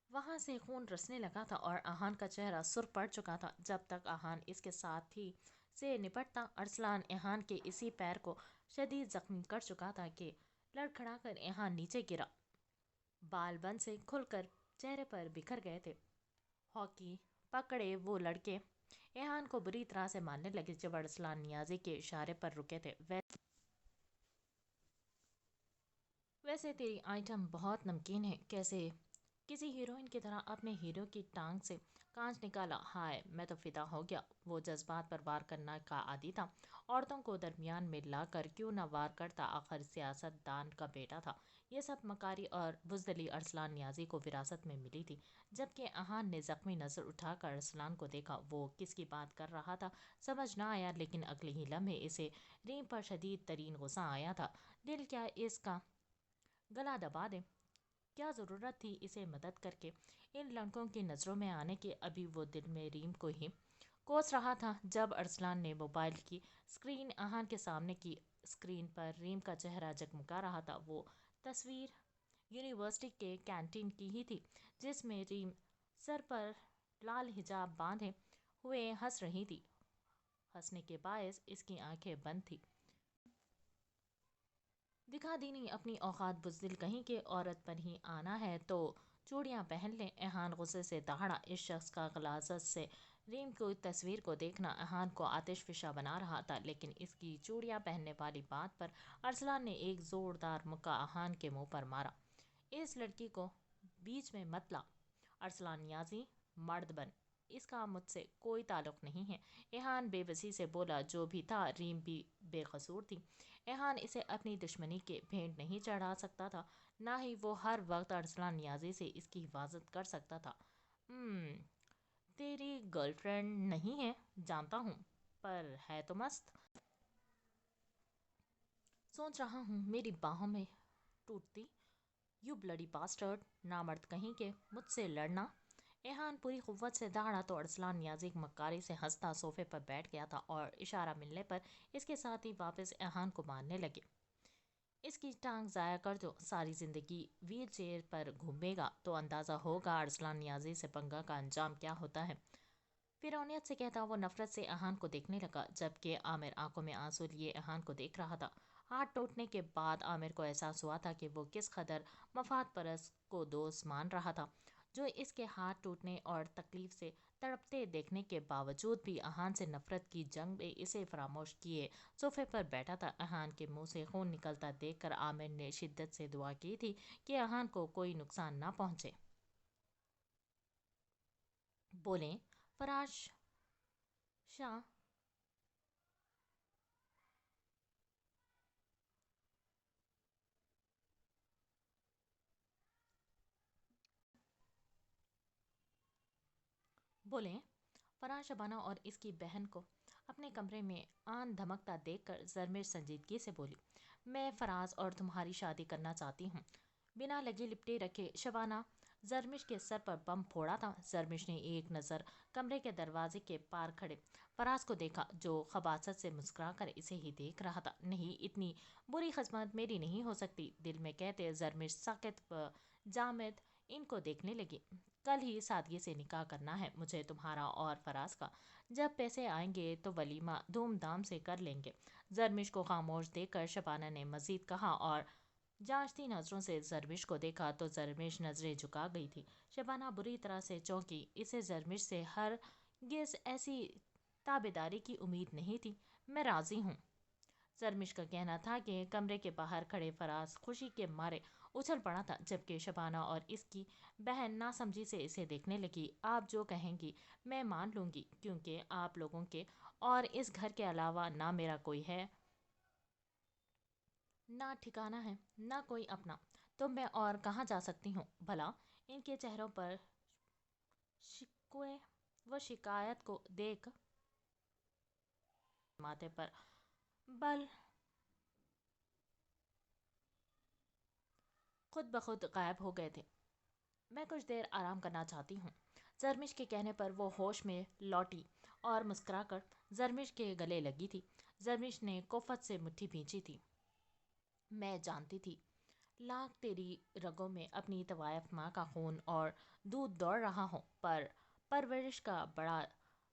वहां से खून रसने लगा था और आहान का चेहरा सुर्ख पड़ चुका था। जब तक आहान इसके साथ ही से निपटता, अरसलान एहान के इसी पैर को शदीद जख्मी कर चुका था कि लड़खड़ाकर एहान नीचे गिरा। बाल बन से खुलकर चेहरे पर बिखर गए थे। हॉकी पकड़े वो लड़के एहान को बुरी तरह से मारने लगे जब अरसलान नियाजी के इशारे पर रुके थे। वैसे तेरी आइटम बहुत नमकीन है। कैसे किसी हीरोइन की तरह अपने हीरो की टांग से कांच निकाला। हाय, मैं तो फिदा हो गया। वो जज्बात पर वार करना का आदी था। औरतों को दरमियान में लाकर क्यों न वार करता, आखिर सियासतदान का बेटा था। ये सब मकारी और बुजदली अरसलान नियाजी को विरासत में मिली थी। जबकि अहान ने जख्मी नज़र उठाकर अरसलान को देखा। वो किसकी बात कर रहा था समझ ना आया, लेकिन अगले ही लम्हे इसे रीम पर शदीद तरीन गुस्सा आया था। दिल क्या इसका गला दबा दे। क्या ज़रूरत थी इसे मदद करके इन लड़कों की नज़रों में आने की? अभी वो दिल में रीम को ही कोस रहा था जब अरसलान ने मोबाइल की स्क्रीन आहान के सामने की। स्क्रीन पर रीम का चेहरा जगमगा रहा था। वो तस्वीर यूनिवर्सिटी के कैंटीन की ही थी जिसमें रीम सर पर लाल हिजाब बांधे हुए हंस रही थी। हंसने के बायस इसकी आंखें बंद थी। दिखा दी नहीं अपनी औकात, बुज़दिल कहीं के। औरत पर ही आना है तो चूड़ियाँ पहन लें। एहान गुस्से से दहाड़ा। इस शख्स का गलाजत से रीम की तस्वीर को देखना एहान को आतिश फिशा बना रहा था, लेकिन इसकी चूड़ियाँ पहनने वाली बात पर अरसलान ने एक ज़ोरदार मुक्का एहान के मुंह पर मारा। इस लड़की को बीच में मत ला। अरसलान नियाजी, मर्द बन। इसका मुझसे कोई ताल्लुक नहीं है। एहान बेबसी से बोला। जो भी था, रीम भी बेकसूर थी। एहान इसे अपनी दुश्मनी के भेंट नहीं चढ़ा सकता था, ना ही वो हर वक्त अरसलान नियाजी से इसकी हिफाजत कर सकता था। तेरी गर्लफ्रेंड नहीं है जानता हूँ, पर है तो मस्त। सोच रहा हूँ मेरी बाहों में टूटती। यू ब्लडी बास्टर्ड, नामर्द कहीं के, मुझसे लड़ना। एहान पूरी कुव्वत से दहाड़ा तो अरसलान नियाजी मक्कारी से हंसता सोफे पर बैठ गया था और इशारा मिलने पर इसके साथ ही वापस एहान को मारने लगे। इसकी टांग ज़ाया कर दो। सारी ज़िंदगी व्हील चेयर पर घूमेगा तो अंदाज़ा होगा अरसलान नियाजी से पंगा का अंजाम क्या होता है। फिरौनियत से कहता वो नफरत से अहान को देखने लगा, जबकि आमिर आंखों में आंसू लिए अहान को देख रहा था। हाथ टूटने के बाद आमिर को एहसास हुआ था कि वो किस कदर मफाद परस्त को दोस्त मान रहा था, जो इसके हाथ टूटने और तकलीफ से तड़पते देखने के बावजूद भी अहान से नफरत की जंग में इसे फरामोश किए सोफे पर बैठा था। अहान के मुंह से खून निकलता देखकर आमिर ने शिद्दत से दुआ की थी कि अहान को कोई नुकसान ना पहुंचे। बोले, फराज शाह। बोले, फराज शबाना और इसकी बहन को अपने कमरे में आन धमकता देखकर जरमिश संजीदगी से बोली, मैं फराज और तुम्हारी शादी करना चाहती हूँ। बिना लगे लिपटे रखे शबाना जरमिश के सर पर बम फोड़ा था। जरमिश ने एक नज़र कमरे के दरवाजे के पार खड़े फराज को देखा, जो खबासत से मुस्कुरा कर इसे ही देख रहा था। नहीं, इतनी बुरी खिस्मत मेरी नहीं हो सकती, दिल में कहते जरमिश साकित जामिद इनको देखने लगी। कल ही सादगी से निकाह करना है मुझे तुम्हारा और फराज का। जब पैसे आएंगे तो वलीमा धूमधाम से कर लेंगे। जरमिश को खामोश देखकर शबाना ने मजीद कहा और जांचती नज़रों से जरमिश को देखा तो जरमिश नज़रें झुका गई थी। शबाना बुरी तरह से चौंकी। इसे जरमिश से हर गिज ऐसी ताबेदारी की उम्मीद नहीं थी। मैं राज़ी हूँ। जरमिश का कहना था कि कमरे के बाहर खड़े फराज खुशी के मारे उछल पड़ा था, जबकि शबाना और इसकी बहन नासमझी से इसे देखने लगी। आप जो कहेंगी मैं मान लूंगी, क्योंकि आप लोगों के और इस घर के अलावा ना मेरा कोई है, ना ठिकाना है, ना कोई अपना। तो मैं और कहाँ जा सकती हूँ भला? इनके चेहरों पर शिकवे व शिकायत को देख माथे पर बल खुद ब खुद गायब हो गए थे। मैं कुछ देर आराम करना चाहती हूँ। जरमिश के कहने पर वो होश में लौटी और मुस्कुराकर जरमिश के गले लगी थी। जरमिश ने कोफत से मुट्ठी भींची थी। मैं जानती थी लाख तेरी रगों में अपनी तवायफ माँ का खून और दूध दौड़ रहा हो, पर परवरिश का बड़ा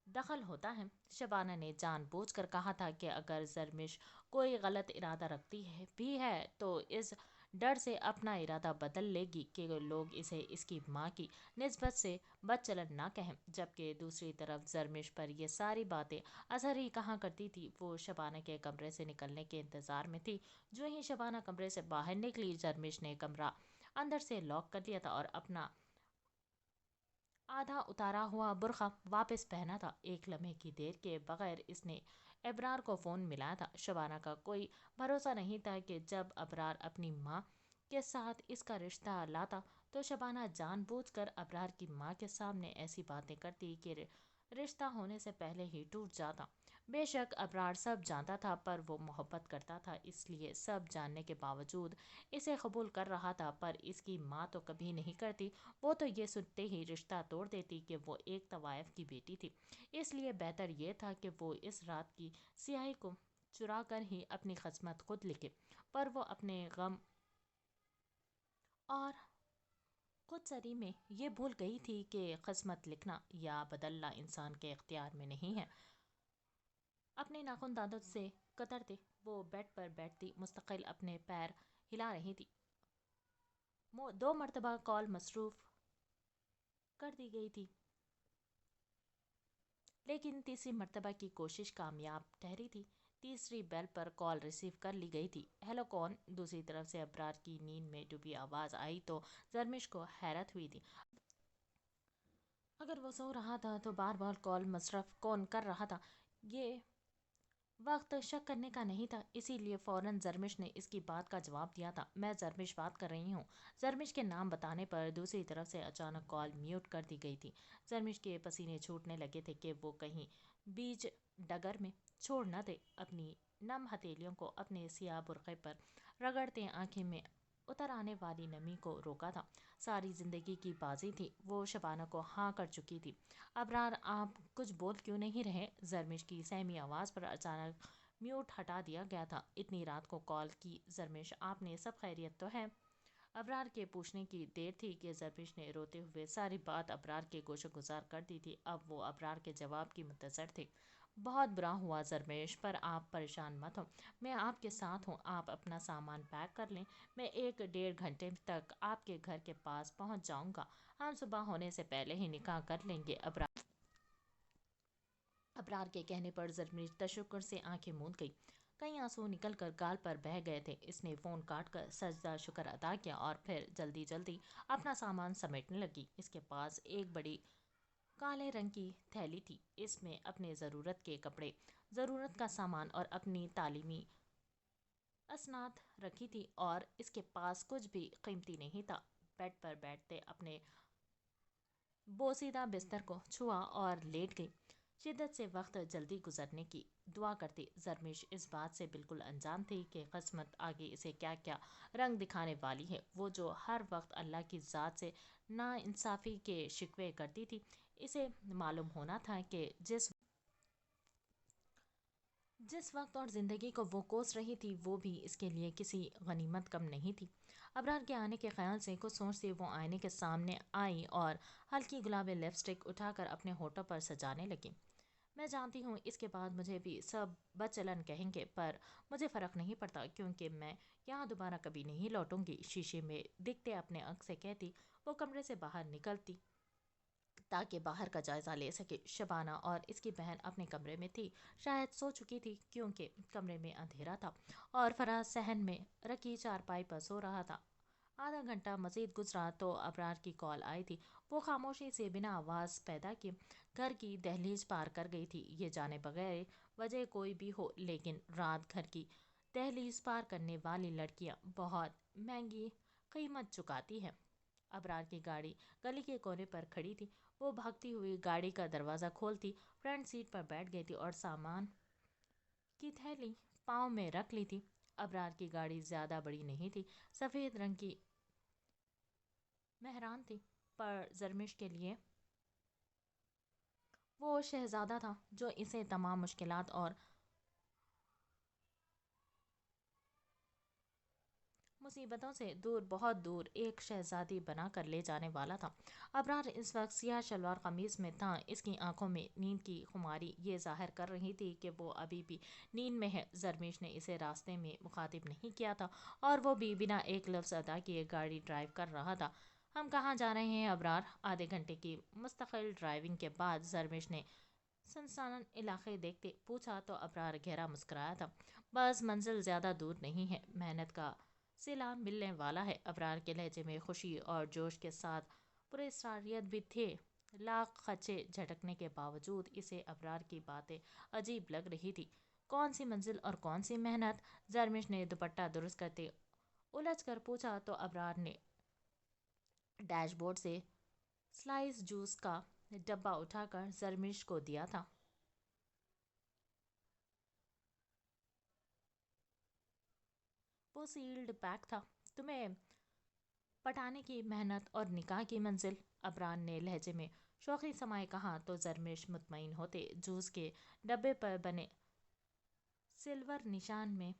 दखल होता है। शबाना ने जानबूझकर कहा था कि अगर जरमिश कोई गलत इरादा रखती है भी है तो इस डर से अपना इरादा बदल लेगी कि लोग इसे इसकी माँ की निस्बत से बदचलन ना कहें। जबकि दूसरी तरफ जरमिश पर ये सारी बातें असर ही कहाँ करती थी। वो शबाना के कमरे से निकलने के इंतज़ार में थी। जो ही शबाना कमरे से बाहर निकली, जरमिश ने कमरा अंदर से लॉक कर लिया था और अपना आधा उतारा हुआ बुर्खा वापस पहना था। एक लम्हे की देर के बगैर इसने अबरार को फ़ोन मिलाया था। शबाना का कोई भरोसा नहीं था कि जब अबरार अपनी माँ के साथ इसका रिश्ता लाता तो शबाना जानबूझकर अबरार की माँ के सामने ऐसी बातें करती कि रिश्ता होने से पहले ही टूट जाता। बेशक अबरार सब जानता था, पर वो मोहब्बत करता था, इसलिए सब जानने के बावजूद इसे कबूल कर रहा था। पर इसकी माँ तो कभी नहीं करती। वो तो ये सुनते ही रिश्ता तोड़ देती कि वो एक तवायफ की बेटी थी। इसलिए बेहतर ये था कि वो इस रात की स्याही को चुरा कर ही अपनी किस्मत खुद लिखे। पर वो अपने गम और खुद सरी में ये भूल गई थी कि किस्मत लिखना या बदलना इंसान के इख्तियार में नहीं है। अपने नाखून दांतों से कतरते वो बेड पर बैठती मुस्तकिल अपने पैर हिला रही थी। दो मरतबा कॉल मसरूफ कर दी गई थी, लेकिन तीसरी मर्तबा की कोशिश कामयाब ठहरी थी। तीसरी बेल पर कॉल रिसीव कर ली गई थी। हेलो, कौन? दूसरी तरफ से अबरार की नींद में डूबी आवाज़ आई तो जरमिश को हैरत हुई थी। अगर वो सो रहा था तो बार बार कॉल मसरफ कौन कर रहा था, ये वक्त शक करने का नहीं था। इसीलिए फ़ौरन जरमिश ने इसकी बात का जवाब दिया था। मैं जरमिश बात कर रही हूँ। जरमिश के नाम बताने पर दूसरी तरफ से अचानक कॉल म्यूट कर दी गई थी। जरमिश के पसीने छूटने लगे थे कि वो कहीं बीच डगर में छोड़ न दे। अपनी नम हथेलियों को अपने सियाह बुरक़े पर रगड़ते आंखें में उतर आने वाली नमी को रोका था। सारी जिंदगी की बाजी थी। वो शबाना को हाँ कर चुकी थी। अबरार, आप कुछ बोल क्यों नहीं रहे? जरमिश की सहमी आवाज़ पर अचानक म्यूट हटा दिया गया था। इतनी रात को कॉल की जरमिश, आपने सब खैरियत तो है? ابرار کے پوچھنے کی دیر تھی کہ زرمش نے روتے ہوئے ساری بات ابرار کے گوشہ گزار کر دی تھی۔ اب وہ ابرار کے جواب کی منتظر تھے۔ بہت برا ہوا زرمش، پر آپ پریشان مت ہوں، میں آپ کے ساتھ ہوں۔ آپ اپنا سامان پیک کر لیں، میں 1-1.5 گھنٹے تک آپ کے گھر کے پاس پہنچ جاؤں گا۔ ہم صبح ہونے سے پہلے ہی نکاح کر لیں گے۔ ابرار کے کہنے پر زرمش تشکر سے آنکھیں موند گئی۔ کئی آنسو نکل کر گال پر بہہ گئے تھے۔ اس نے فون کاٹ کر سجدہ شکر ادا کیا اور پھر جلدی جلدی اپنا سامان سمیٹنے لگی۔ اس کے پاس ایک بڑی کالے رنگ کی تھیلی تھی۔ اس میں اپنے ضرورت کے کپڑے، ضرورت کا سامان اور اپنی تعلیمی اسناد رکھی تھی، اور اس کے پاس کچھ بھی قیمتی نہیں تھا۔ بیڈ پر بیٹھتے اپنے بوسیدہ بستر کو چھوا اور لیٹ گئی، شدت سے وقت جلدی گزرنے کی دعا کرتی۔ زرمش اس بات سے بالکل انجان تھی کہ قسمت آگے اسے کیا کیا رنگ دکھانے والی ہے۔ وہ جو ہر وقت اللہ کی ذات سے ناانصافی کے شکوے کرتی تھی، اسے معلوم ہونا تھا کہ جس وقت اور زندگی کو وہ کوس رہی تھی، وہ بھی اس کے لیے کسی غنیمت کم نہیں تھی۔ ابرار کے آنے کے خیال سے کچھ سوچتی وہ آئینے کے سامنے آئی اور ہلکی گلابی لپسٹک اٹھا کر اپنے ہونٹوں پر سجانے لگی۔ میں جانتی ہوں اس کے بعد مجھے بھی سب بچلن کہیں گے، پر مجھے فرق نہیں پڑتا، کیونکہ میں یہاں دوبارہ کبھی نہیں لوٹوں گی۔ شیشے میں دکھتے اپنے عکس سے کہتی وہ کمرے سے باہر نکلتی تاکہ باہر کا جائزہ لے سکے۔ شبانہ اور اس کی بہن اپنے کمرے میں تھی، شاید سو چکی تھی، کیونکہ کمرے میں اندھیرا تھا، اور فراز صحن میں رکھی چارپائی پر سو رہا تھا۔ آدھا گھنٹہ مزید گزرا تو ابرار کی کال آئی تھی۔ وہ خاموشی سے بنا آواز پیدا کیے گھر کی دہلیز پار کر گئی تھی، یہ جانے بغیر وجہ کوئی بھی ہو، لیکن رات گھر کی دہلیز پار کرنے والی لڑکیاں بہت مہنگی قیمت چکاتی ہیں۔ ابرار کی گاڑی گلی کے کونے پر کھڑی تھی۔ وہ بھاگتی ہوئی گاڑی کا دروازہ کھولتی فرنٹ سیٹ پر بیٹھ گئی تھی اور سامان کی تھیلی پاؤں میں رکھ لی تھی۔ ابرار کی گاڑی زیادہ بڑی نہیں تھی، سفید رنگ کی مہران تھی، پر زرمش کے لیے وہ شہزادہ تھا جو اسے تمام مشکلات اور مصیبتوں سے دور، بہت دور، ایک شہزادی بنا کر لے جانے والا تھا۔ ابرار اس وقت سیاہ شلوار قمیص میں تھا۔ اس کی آنکھوں میں نیند کی خماری یہ ظاہر کر رہی تھی کہ وہ ابھی بھی نیند میں ہے۔ زرمش نے اسے راستے میں مخاطب نہیں کیا تھا، اور وہ بھی بنا ایک لفظ ادا کیے گاڑی ڈرائیو کر رہا تھا۔ ہم کہاں جا رہے ہیں ابرار؟ آدھے گھنٹے کی مستقل ڈرائیونگ کے بعد زرمش نے سنسان علاقے دیکھتے پوچھا تو ابرار گہرا مسکرایا تھا۔ بس منزل زیادہ دور نہیں ہے، محنت کا صلہ ملنے والا ہے۔ ابرار کے لہجے میں خوشی اور جوش کے ساتھ پراسرار بھی تھے۔ لاکھ خدشے جھٹکنے کے باوجود اسے ابرار کی باتیں عجیب لگ رہی تھی۔ کون سی منزل اور کون سی محنت؟ زرمش نے دوپٹہ درست کرتے الجھ کر پوچھا تو ابرار نے ڈیش بورڈ سے سلائس جوس کا ڈبہ اٹھا کر زرمش کو دیا تھا۔ وہ سیلڈ پیک تھا۔ تمہیں پٹانے کی محنت اور نکاح کی منزل؟ ابرار نے لہجے میں شوخی سمائے کہا تو زرمش مطمئن ہوتے جوس کے ڈبے پر بنے سلور نشان میں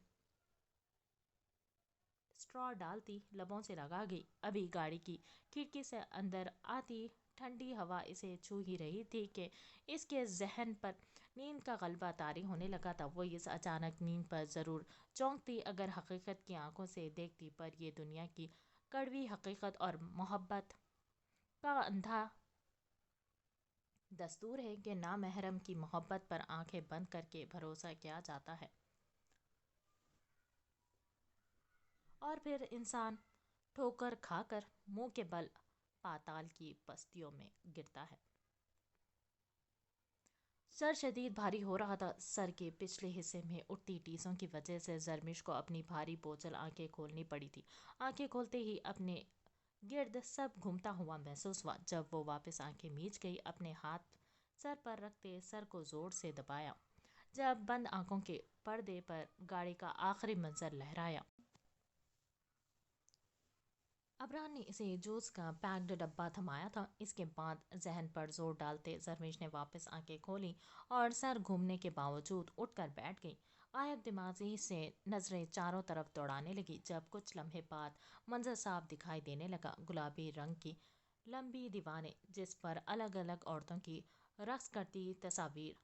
اسٹرا ڈالتی لبوں سے لگا گئی۔ ابھی گاڑی کی کھڑکی سے اندر آتی ٹھنڈی ہوا اسے چھو ہی رہی تھی کہ اس کے ذہن پر نیند کا غلبہ طاری ہونے لگا تھا۔ وہ اس اچانک نیند پر ضرور چونکتی اگر حقیقت کی آنکھوں سے دیکھتی، پر یہ دنیا کی کڑوی حقیقت اور محبت کا اندھا دستور ہے کہ نامحرم کی محبت پر آنکھیں بند کر کے بھروسہ کیا جاتا ہے، اور پھر انسان ٹھوکر کھا کر منہ کے بل پاتال کی پستیوں میں گرتا ہے۔ سر شدید بھاری ہو رہا تھا۔ سر کے پچھلے حصے میں اٹھتی ٹیسوں کی وجہ سے زرمش کو اپنی بھاری بوجھل آنکھیں کھولنی پڑی تھی۔ آنکھیں کھولتے ہی اپنے گرد سب گھومتا ہوا محسوس ہوا۔ جب وہ واپس آنکھیں میچ گئی، اپنے ہاتھ سر پر رکھتے سر کو زور سے دبایا۔ جب بند آنکھوں کے پردے پر گاڑی کا آخری منظر لہرایا، ابرار نے اسے جوس کا پیکڈ ڈبہ تھمایا تھا۔ اس کے بعد ذہن پر زور ڈالتے زرمش نے واپس آنکھیں کھولیں اور سر گھومنے کے باوجود اٹھ کر بیٹھ گئی۔ आयत दिमागी से नजरें चारों तरफ दौड़ाने लगी। जब कुछ लम्हे बाद मंजर साफ दिखाई देने लगा, गुलाबी रंग की लंबी दीवारें जिस पर अलग अलग औरतों की रक्स करती तस्वीर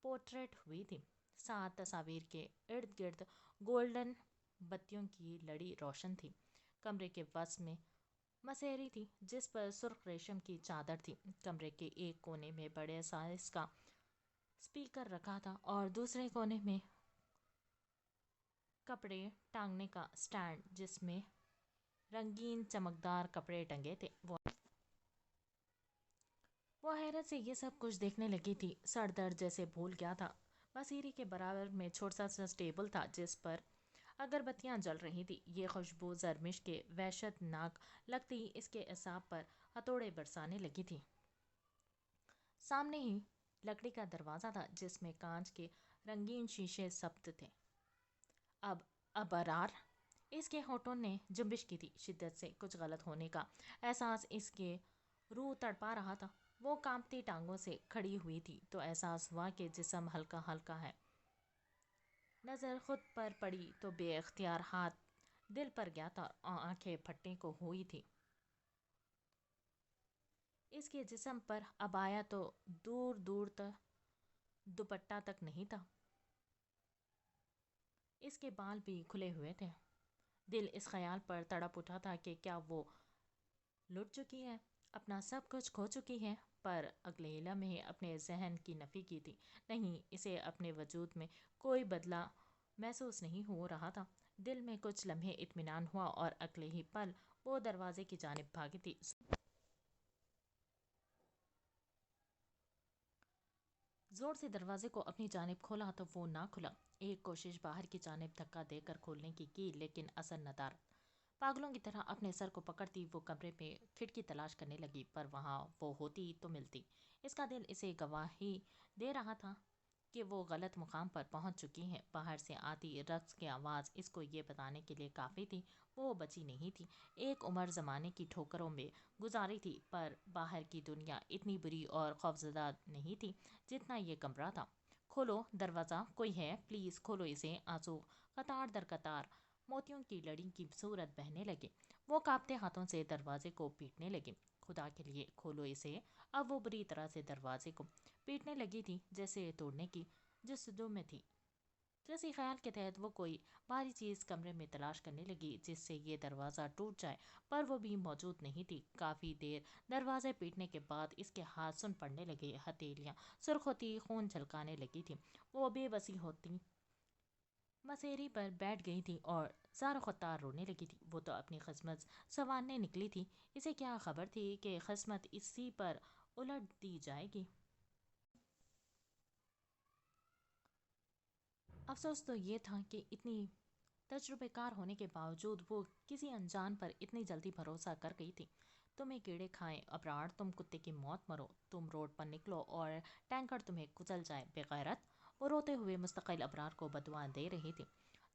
पोर्ट्रेट हुई थी। सात तस्वीर के इर्द गिर्द गोल्डन बत्तियों की लड़ी रोशन थी। कमरे के वस में मसेरी थी जिस पर सुर्ख रेशम की चादर थी। कमरे के एक कोने में बड़े साइज का स्पीकर रखा था और दूसरे कोने में कपड़े टांगने का स्टैंड जिसमें रंगीन चमकदार कपड़े टंगे थे। वो हैरत से ये सब कुछ देखने लगी थी। सर दर्द जैसे भूल गया था। मसीरी के बराबर में छोटा सा टेबल था जिस पर अगरबत्तियां जल रही थी। ये खुशबू जरमिश के वहशतनाक लगती इसके एसाब पर हथौड़े बरसाने लगी थी। सामने ही लकड़ी का दरवाज़ा था जिसमें कांच के रंगीन शीशे सब्त थे। अब अबरार, इसके होठों ने जुम्बिश की थी। शिद्दत से कुछ गलत होने का एहसास इसके रूह तड़पा रहा था। वो कांपती टांगों से खड़ी हुई थी तो एहसास हुआ कि जिस्म हल्का हल्का है। नज़र खुद पर पड़ी तो बेख्तियार हाथ दिल पर गया था और आंखें फटने को हुई थी। इसके जिस्म पर अबाया तो दूर दूर तक दुपट्टा तक नहीं था। इसके बाल भी खुले हुए थे। दिल इस ख्याल पर तड़प उठा था कि क्या वो लुट चुकी है, अपना सब कुछ खो चुकी है। पर अगले लम्हे में अपने जहन की नफ़ी की थी। नहीं, इसे अपने वजूद में कोई बदला महसूस नहीं हो रहा था। दिल में कुछ लम्हे इत्मीनान हुआ और अगले ही पल वो दरवाजे की जानिब भागी थी। जोर से दरवाजे को अपनी जानिब खोला तो वो ना खुला। एक कोशिश बाहर की जानिब धक्का देकर खोलने की लेकिन असर नदार। पागलों की तरह अपने सर को पकड़ती वो कमरे में खिड़की तलाश करने लगी, पर वहाँ वो होती तो मिलती। इसका दिल इसे गवाही दे रहा था कि वो गलत मुकाम पर पहुंच चुकी हैं। बाहर से आती रक्स की आवाज़ इसको ये बताने के लिए काफ़ी थी वो बची नहीं थी। एक उम्र ज़माने की ठोकरों में गुजारी थी, पर बाहर की दुनिया इतनी बुरी और खौफजदा नहीं थी जितना ये कमरा था। खोलो दरवाज़ा, कोई है, प्लीज़ खोलो इसे। आंसू कतार दर कतार मोतियों की लड़ी की सूरत बहने लगे। वो कांपते हाथों से दरवाजे को पीटने लगे। खुदा के लिए खोलो इसे। अब वो बुरी तरह से दरवाजे को पीटने लगी थी जैसे तोड़ने की जस्तजू में थी। जैसे ख्याल के तहत वो कोई भारी चीज़ कमरे में तलाश करने लगी जिससे ये दरवाज़ा टूट जाए, पर वो भी मौजूद नहीं थी। काफ़ी देर दरवाजे पीटने के बाद इसके हाथ सुन पड़ने लगे। हथेलियाँ सुर्ख होती खून झलकाने लगी थी। वो बेबसी होती मसेरी पर बैठ गई थी और ज़ारो ख़ुत्तार रोने लगी थी। वो तो अपनी किस्मत संवारने निकली थी। इसे क्या खबर थी कि किस्मत इसी पर उलट दी जाएगी। अफसोस तो ये था कि इतनी तजुर्बेकार होने के बावजूद वो किसी अनजान पर इतनी जल्दी भरोसा कर गई थी। तुम्हें कीड़े खाएं अबरार, तुम कुत्ते की मौत मरो, तुम रोड पर निकलो और टैंकर तुम्हें कुचल जाए बेगैरत। वो रोते हुए मुस्तकिल अबरार को बदुआ दे रही थी।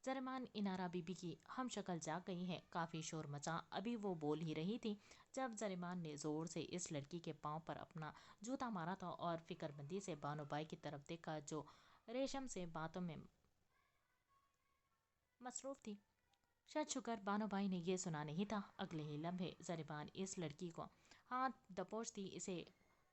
जरमान इनारा बीबी की हम शक्ल जाग गई है। काफ़ी शोर मचा। अभी वो बोल ही रही थी जब जरमान ने ज़ोर से इस लड़की के पाँव पर अपना जूता मारा था और फिक्रमंदी से बानोबाई की तरफ देखा जो रेशम से बातों में मसरूफ़ थी। शायद शुक्र बानोबाई ने यह सुना नहीं था। अगले ही लम्हे जरिबान इस लड़की को हाथ दबोचती इसे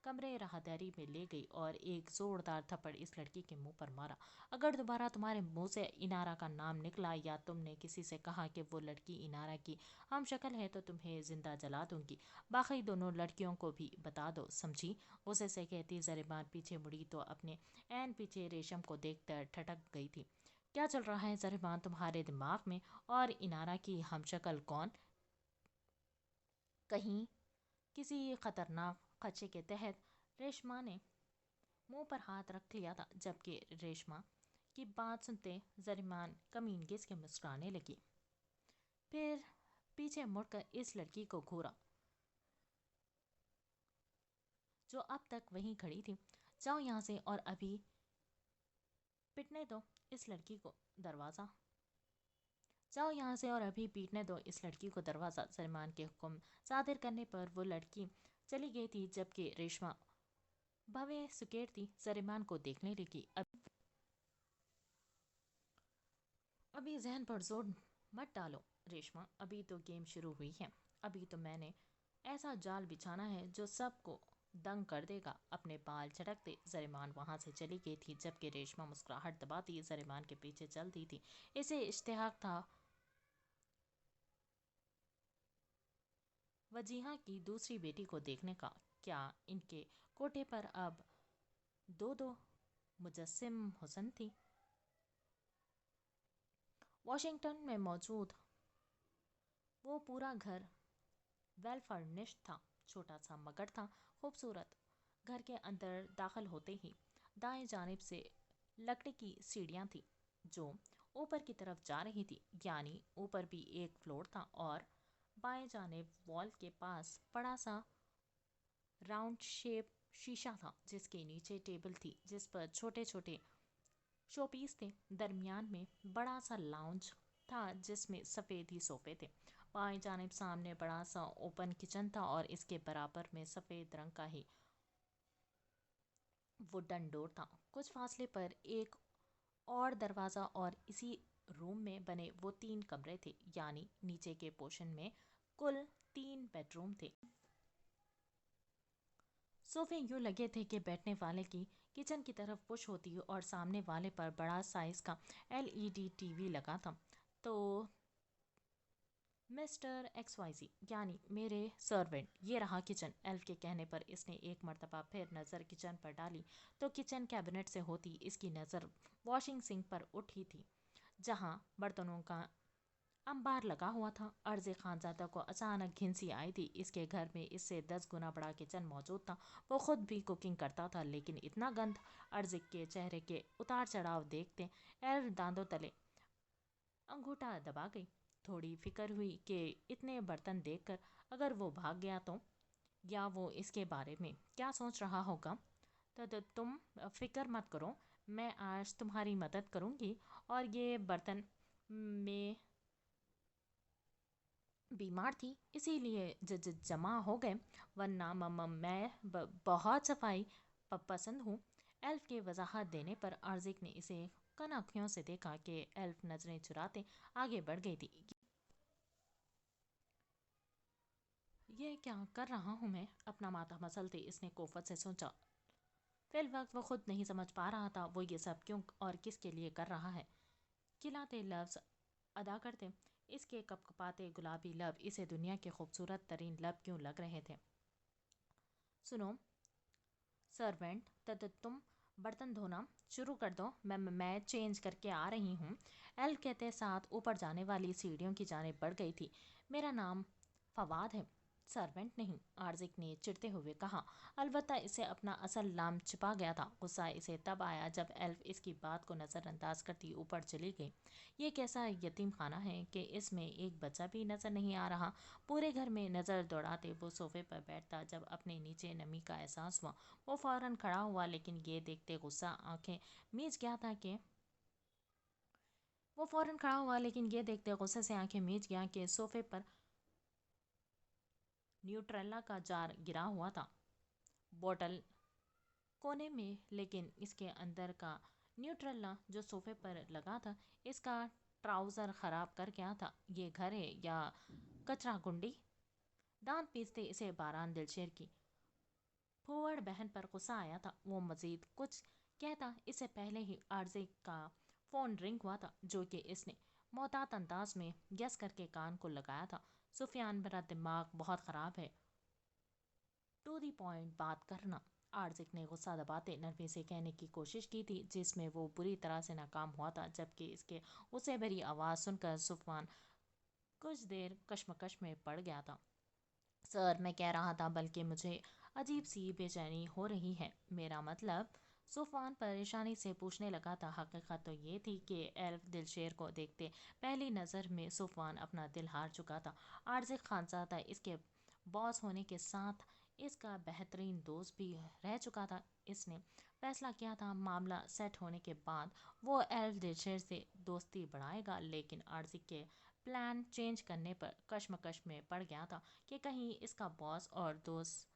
कमरे राहदारी में ले गई और एक जोरदार थप्पड़ इस लड़की के मुंह पर मारा। अगर दोबारा तुम्हारे मुंह से इनारा का नाम निकला या तुमने किसी से कहा कि वो लड़की इनारा की हम शक्ल है तो तुम्हें जिंदा जला दूंगी। बाकी दोनों लड़कियों को भी बता दो, समझी। उसे से कहती जरिबान पीछे मुड़ी तो अपने ऐन पीछे रेशम को देखकर ठटक गई थी। क्या चल रहा है जरिबान तुम्हारे दिमाग में? और इनारा की हमशक्ल कौन? कहीं किसी खतरनाक खदशे के तहत रेशमा ने मुंह पर हाथ रख लिया था, जबकि रेशमा की बात सुनते जरिमान कमीनगी के मुस्कुराने लगी। फिर पीछे मुड़कर इस लड़की को घूरा जो अब तक वहीं खड़ी थी। जाओ यहाँ से और अभी पिटने दो इस लड़की को दरवाज़ा। जाओ यहाँ से और अभी पीटने दो इस लड़की को दरवाज़ा। सलमान के हुक्म सादिर करने पर वो लड़की चली गई थी, जबकि रेशमा भवे सुकेड़ती सलमान को देखने लगी। अब ابھی ذہن پر زور مت ڈالو ریشما، ابھی تو گیم شروع ہوئی ہے، ابھی تو میں نے ایسا جال بچھانا ہے جو سب کو دنگ کر دے گا۔ اپنے بال جھٹکتے زریمان وہاں سے چلی گئی تھی، جبکہ ریشما مسکراہٹ دباتی زریمان کے پیچھے چلتی تھی۔ اسے اشتیاق تھا وجیہہ کی دوسری بیٹی کو دیکھنے کا۔ کیا ان کے کوٹھے پر اب دو دو مجسم حسن تھی؟ واشنگٹن میں موجود وہ پورا گھر ویل فرنشڈ تھا، چھوٹا سا مگر تھا خوبصورت۔ گھر کے اندر داخل ہوتے ہی دائیں جانب سے لکڑی کی سیڑھیاں تھیں جو اوپر کی طرف جا رہی تھی، یعنی اوپر بھی ایک فلور تھا، اور بائیں جانب وال کے پاس بڑا سا راؤنڈ شیپ شیشہ تھا جس کے نیچے ٹیبل تھی جس پر چھوٹے چھوٹے شو پیس تھے۔ درمیان میں بڑا سا لاؤنج تھا جس میں سفید ہی صوفے تھے۔ بائیں جانب سامنے بڑا سا اوپن کچن تھا اور اس کے برابر میں سفید رنگ کا ہی ووڈن ڈور تھا۔ کچھ فاصلے پر ایک اور دروازہ اور اسی روم میں بنے وہ 3 کمرے تھے، یعنی نیچے کے پورشن میں کل 3 بیڈ روم تھے۔ صوفے یوں لگے تھے کہ بیٹھنے والے کی کچن کی طرف پش ہوتی اور سامنے والے پر بڑا سائز کا LED ٹی وی لگا تھا۔ تو مسٹر ایکس وائی زی، یعنی میرے سرونٹ، یہ رہا کچن۔ ایلف کے کہنے پر اس نے ایک مرتبہ پھر نظر کچن پر ڈالی تو کچن کیبنٹ سے ہوتی اس کی نظر واشنگ سنک پر اٹھی تھی جہاں برتنوں کا انبار لگا ہوا تھا۔ عرض خانزادہ کو اچانک گھنسی آئی تھی۔ اس کے گھر میں اس سے 10 گنا بڑا کچن موجود تھا، وہ خود بھی کوکنگ کرتا تھا، لیکن اتنا گند۔ عرض کے چہرے کے اتار چڑھاؤ دیکھتے ایلف دانتوں تلے انگوٹھا دبا گئی۔ تھوڑی فکر ہوئی کہ اتنے برتن دیکھ کر اگر وہ بھاگ گیا تو، یا وہ اس کے بارے میں کیا سوچ رہا ہوگا۔ تو تم فکر مت کرو، میں آج تمہاری مدد کروں گی، اور یہ برتن میں بیمار تھی اسی لیے جمع ہو گئے، ورنہ میں بہت صفائی پسند ہوں۔ ایلف کے وضاحت دینے پر عرضک نے اسے کن آنکھوں سے دیکھا کہ ایلف نظریں چراتے آگے بڑھ گئی تھی۔ یہ کیا کر رہا ہوں میں؟ اپنا ماتھا مسلتے اس نے کوفت سے سوچا۔ فی الوقت وہ خود نہیں سمجھ پا رہا تھا وہ یہ سب کیوں اور کس کے لیے کر رہا ہے۔ کھلاتے لفظ ادا کرتے اس کے کپکپاتے گلابی لب اسے دنیا کے خوبصورت ترین لب کیوں لگ رہے تھے۔ سنو سرونٹ، تم برتن دھونا شروع کر دو، میں چینج کر کے آ رہی ہوں۔ ایلف کہتے ساتھ اوپر جانے والی سیڑھیوں کی جانب بڑھ گئی تھی۔ میرا نام فواد ہے، سرونٹ نہیں، عرضک نے چڑھتے ہوئے کہا۔ البتہ اسے اپنا اصل نام چھپا گیا تھا۔ غصہ اسے تب آیا جب ایلف اس کی بات کو نظر انداز کرتی اوپر چلی گئی۔ یہ کیسا یتیم خانہ ہے کہ اس میں ایک بچہ بھی نظر نہیں آ رہا۔ پورے گھر میں نظر دوڑاتے وہ صوفے پر بیٹھتا۔ جب اپنے نیچے نمی کا احساس ہوا وہ فوراً کھڑا ہوا، لیکن یہ دیکھتے غصہ آنکھیں میچ گیا کہ صوفے پر نیوٹریلا کا جار گرا ہوا تھا، بوتل کونے میں، لیکن اس کے اندر کا نیوٹریلا جو صوفے پر لگا تھا اس کا ٹراؤزر خراب کر گیا تھا۔ یہ گھر ہے یا کچرا کنڈی؟ دانت پیستے اسے باران دلشیر کی پھوڑ بہن پر غصہ آیا تھا۔ وہ مزید کچھ کہتا اس سے پہلے ہی عرضک کا فون رنگ ہوا تھا، جو کہ اس نے محتاط انداز میں یس کر کے کان کو لگایا تھا۔ سفیان، میرا دماغ بہت خراب ہے، ٹو دی پوائنٹ بات کرنا، عرضک نے غصہ دباتے نرمی سے کہنے کی کوشش کی تھی، جس میں وہ بری طرح سے ناکام ہوا تھا۔ جبکہ اس کے غصے بھری آواز سن کر سفیان کچھ دیر کشمکش میں پڑ گیا تھا۔ سر، میں کہہ رہا تھا، بلکہ مجھے عجیب سی بے چینی ہو رہی ہے۔ میرا مطلب، سفیان پریشانی سے پوچھنے لگا تھا۔ حقیقت تو یہ تھی کہ ایلف دلشیر کو دیکھتے پہلی نظر میں سفیان اپنا دل ہار چکا تھا۔ عرضک خانزادہ اس کے باس ہونے کے ساتھ اس کا بہترین دوست بھی رہ چکا تھا۔ اس نے فیصلہ کیا تھا معاملہ سیٹ ہونے کے بعد وہ ایلف دلشیر سے دوستی بڑھائے گا، لیکن عرضک کے پلان چینج کرنے پر کشمکش میں پڑ گیا تھا کہ کہیں اس کا باس اور دوست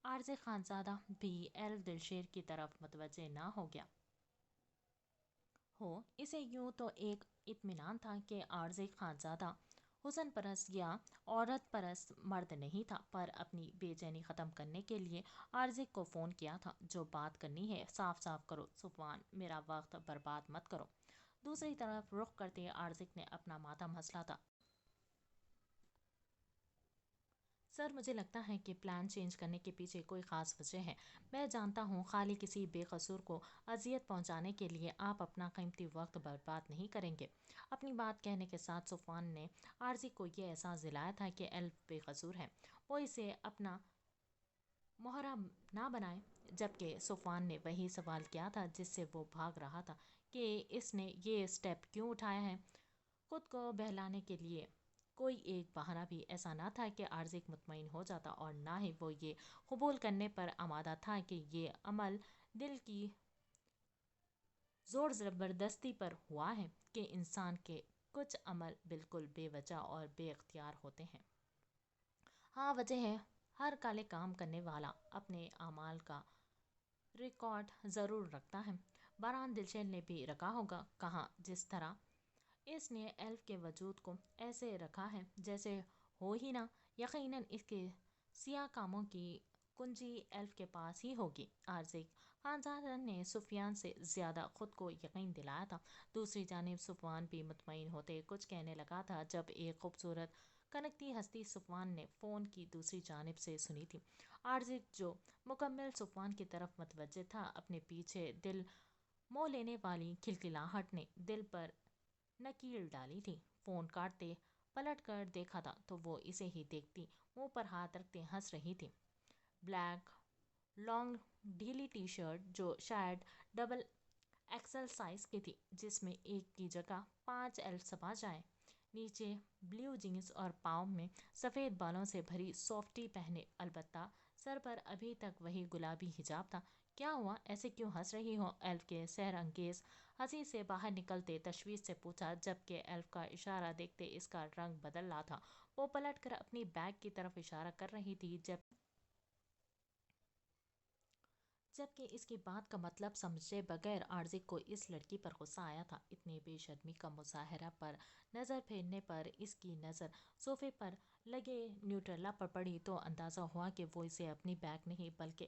عرضک خانزادہ بھی ایلف دلشیر کی طرف متوجہ نہ ہو گیا ہو۔ اسے یوں تو ایک इत्मीनान था कि आरज़ी खानज़ादा हुस्न परस्त या औरत परस्त मर्द नहीं था, पर अपनी बेचैनी ख़त्म करने के लिए आरज़ी को फ़ोन किया था। जो बात करनी है साफ साफ करो सुफान, मेरा वक्त बर्बाद मत करो। दूसरी तरफ रुख करते आरज़ी ने अपना माथा मसला था। सर, मुझे लगता है कि प्लान चेंज करने के पीछे कोई ख़ास वजह है। मैं जानता हूँ खाली किसी बेकसूर को अजियत पहुँचाने के लिए आप अपना कीमती वक्त बर्बाद नहीं करेंगे। अपनी बात कहने के साथ सुफान ने आरजी को ये एहसास दिलाया था कि एल्फ बेकसूर है, वो इसे अपना मोहरा ना बनाए। जबकि सुफान ने वही सवाल किया था जिससे वो भाग रहा था कि इसने ये स्टेप क्यों उठाया है। खुद को बहलाने के लिए कोई एक बहाना भी ऐसा ना था कि आर्जिक मुतमईन हो जाता, और ना ही वो ये कबूल करने पर आमादा था कि ये अमल दिल की जोर ज़बरदस्ती पर हुआ है कि इंसान के कुछ अमल बिल्कुल बेवजह और बेख्तियार होते हैं। हाँ, वजह है, हर काले काम करने वाला अपने अमाल का रिकॉर्ड ज़रूर रखता है। बारान दिलशेर ने भी रखा होगा। कहाँ जिस तरह इसने एल्फ के वजूद को ऐसे रखा है जैसे हो ही ना। यकीनन इसके सियाह कामों की कुंजी एल्फ के पास ही होगी। आर्जिक खानजादा ने सुफियान से ज़्यादा खुद को यकीन दिलाया था। दूसरी जानिब सुफान भी मुतमईन होते कुछ कहने लगा था जब एक खूबसूरत कनकती हस्ती सुफान ने फ़ोन की दूसरी जानिब से सुनी थी। आर्जिक जो मुकम्मल सुफान की तरफ मतवज्जे था, अपने पीछे दिल मोह लेने वाली खिलखिलाहट ने दिल पर नकील डाली थी। फ़ोन काटते पलट कर देखा था तो वो इसे ही देखती मुंह पर हाथ रखते हंस रही थी। ब्लैक लॉन्ग ढीली टी शर्ट जो शायद डबल एक्सल साइज की थी, जिसमें एक की जगह 5 एल समा जाए। नीचे ब्लू जीन्स और पाँव में सफ़ेद बालों से भरी सॉफ्टी पहने, अलबत्ता सर पर अभी तक वही गुलाबी हिजाब था। क्या हुआ, ऐसे क्यों हंस रही हो? एल्फ के सहर अंगेज हंसी से बाहर निकलते तशवीश से पूछा, जबकि एल्फ का इशारा देखते इसका रंग बदल रहा था। वो पलट कर अपनी बैग की तरफ इशारा कर रही थी, जबकि इसकी बात का मतलब समझे बगैर आर्जिक को इस लड़की पर गुस्सा आया था। इतनी बेशर्मी का मुजाहरा पर नज़र फेरने पर इसकी नज़र सोफे पर लगे न्यूट्रेला पर पड़ी तो अंदाज़ा हुआ कि वो इसे अपनी बैग नहीं बल्कि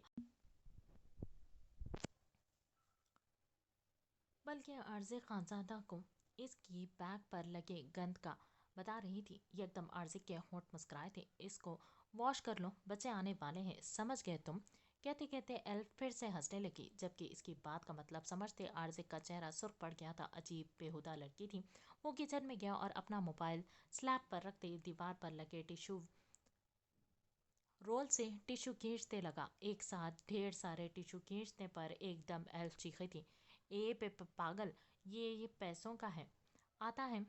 आर्ज़ी खानज़ादा को इसकी बैग पर लगे गंद का बता रही थी। एकदम आर्ज़ी के होंठ मुस्कुराए थे। इसको वॉश कर लो, बच्चे आने वाले हैं, समझ गए तुम? कहते कहते एल्फ फिर से हंसने लगी, जबकि इसकी बात का मतलब समझते आर्ज़ी का चेहरा सुर्ख पड़ गया था। अजीब बेहुदा लड़की थी। वो किचन में गया और अपना मोबाइल स्लैब पर रखते दीवार पर लगे टिश्यू रोल से टिश्यू खींचते लगा। एक साथ ढेर सारे टिश्यू खींचने पर एकदम एल्फ चीखी थी, ए पागल, ये पैसों का है, आता है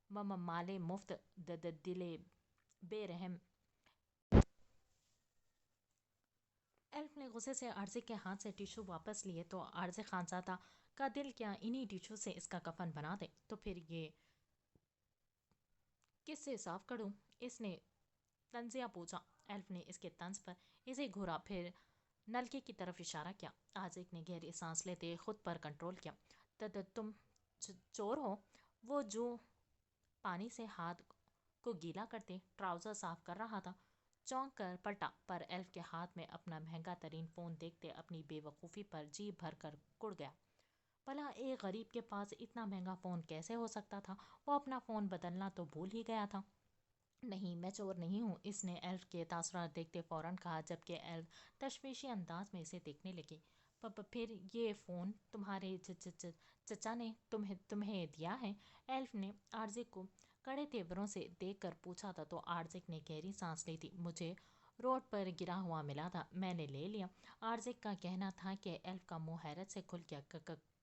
माले मुफ्त दिले बेरहम। एल्फ ने गुस्से से आरजे के हाथ से टिश्यू वापस लिए तो आरजे खानजादा का दिल क्या इन्हीं टिश्यू से इसका कफन बना दे। तो फिर ये किससे साफ करूं? इसने तंजिया पूछा। एल्फ ने इसके तंज पर इसे घूरा, फिर नलके की तरफ इशारा किया। आजिक ने गहरी सांस लेते खुद पर कंट्रोल किया। तुम चोर हो? वो जो पानी से हाथ को गीला करते ट्राउज़र साफ कर रहा था, चौंक कर पलटा, पर एल्फ के हाथ में अपना महंगा तरीन फ़ोन देखते अपनी बेवकूफ़ी पर जी भर कर कुड़ गया। भला एक गरीब के पास इतना महंगा फ़ोन कैसे हो सकता था? वो अपना फ़ोन बदलना तो भूल ही गया था। नहीं, मैं चोर नहीं हूँ, इसने एल्फ के तासुरात देखते फ़ौरन कहा, जबकि एल्फ तशवीशी अंदाज में इसे देखने लगी। फिर ये फ़ोन तुम्हारे चचा ने तुम्हें दिया है? एल्फ ने आर्जिक को कड़े तेवरों से देखकर पूछा था तो आर्जिक ने गहरी सांस ली थी। मुझे रोड पर गिरा हुआ मिला था, मैंने ले लिया। आर्जिक का कहना था कि एल्फ का मुंह हैरत से खुल गया।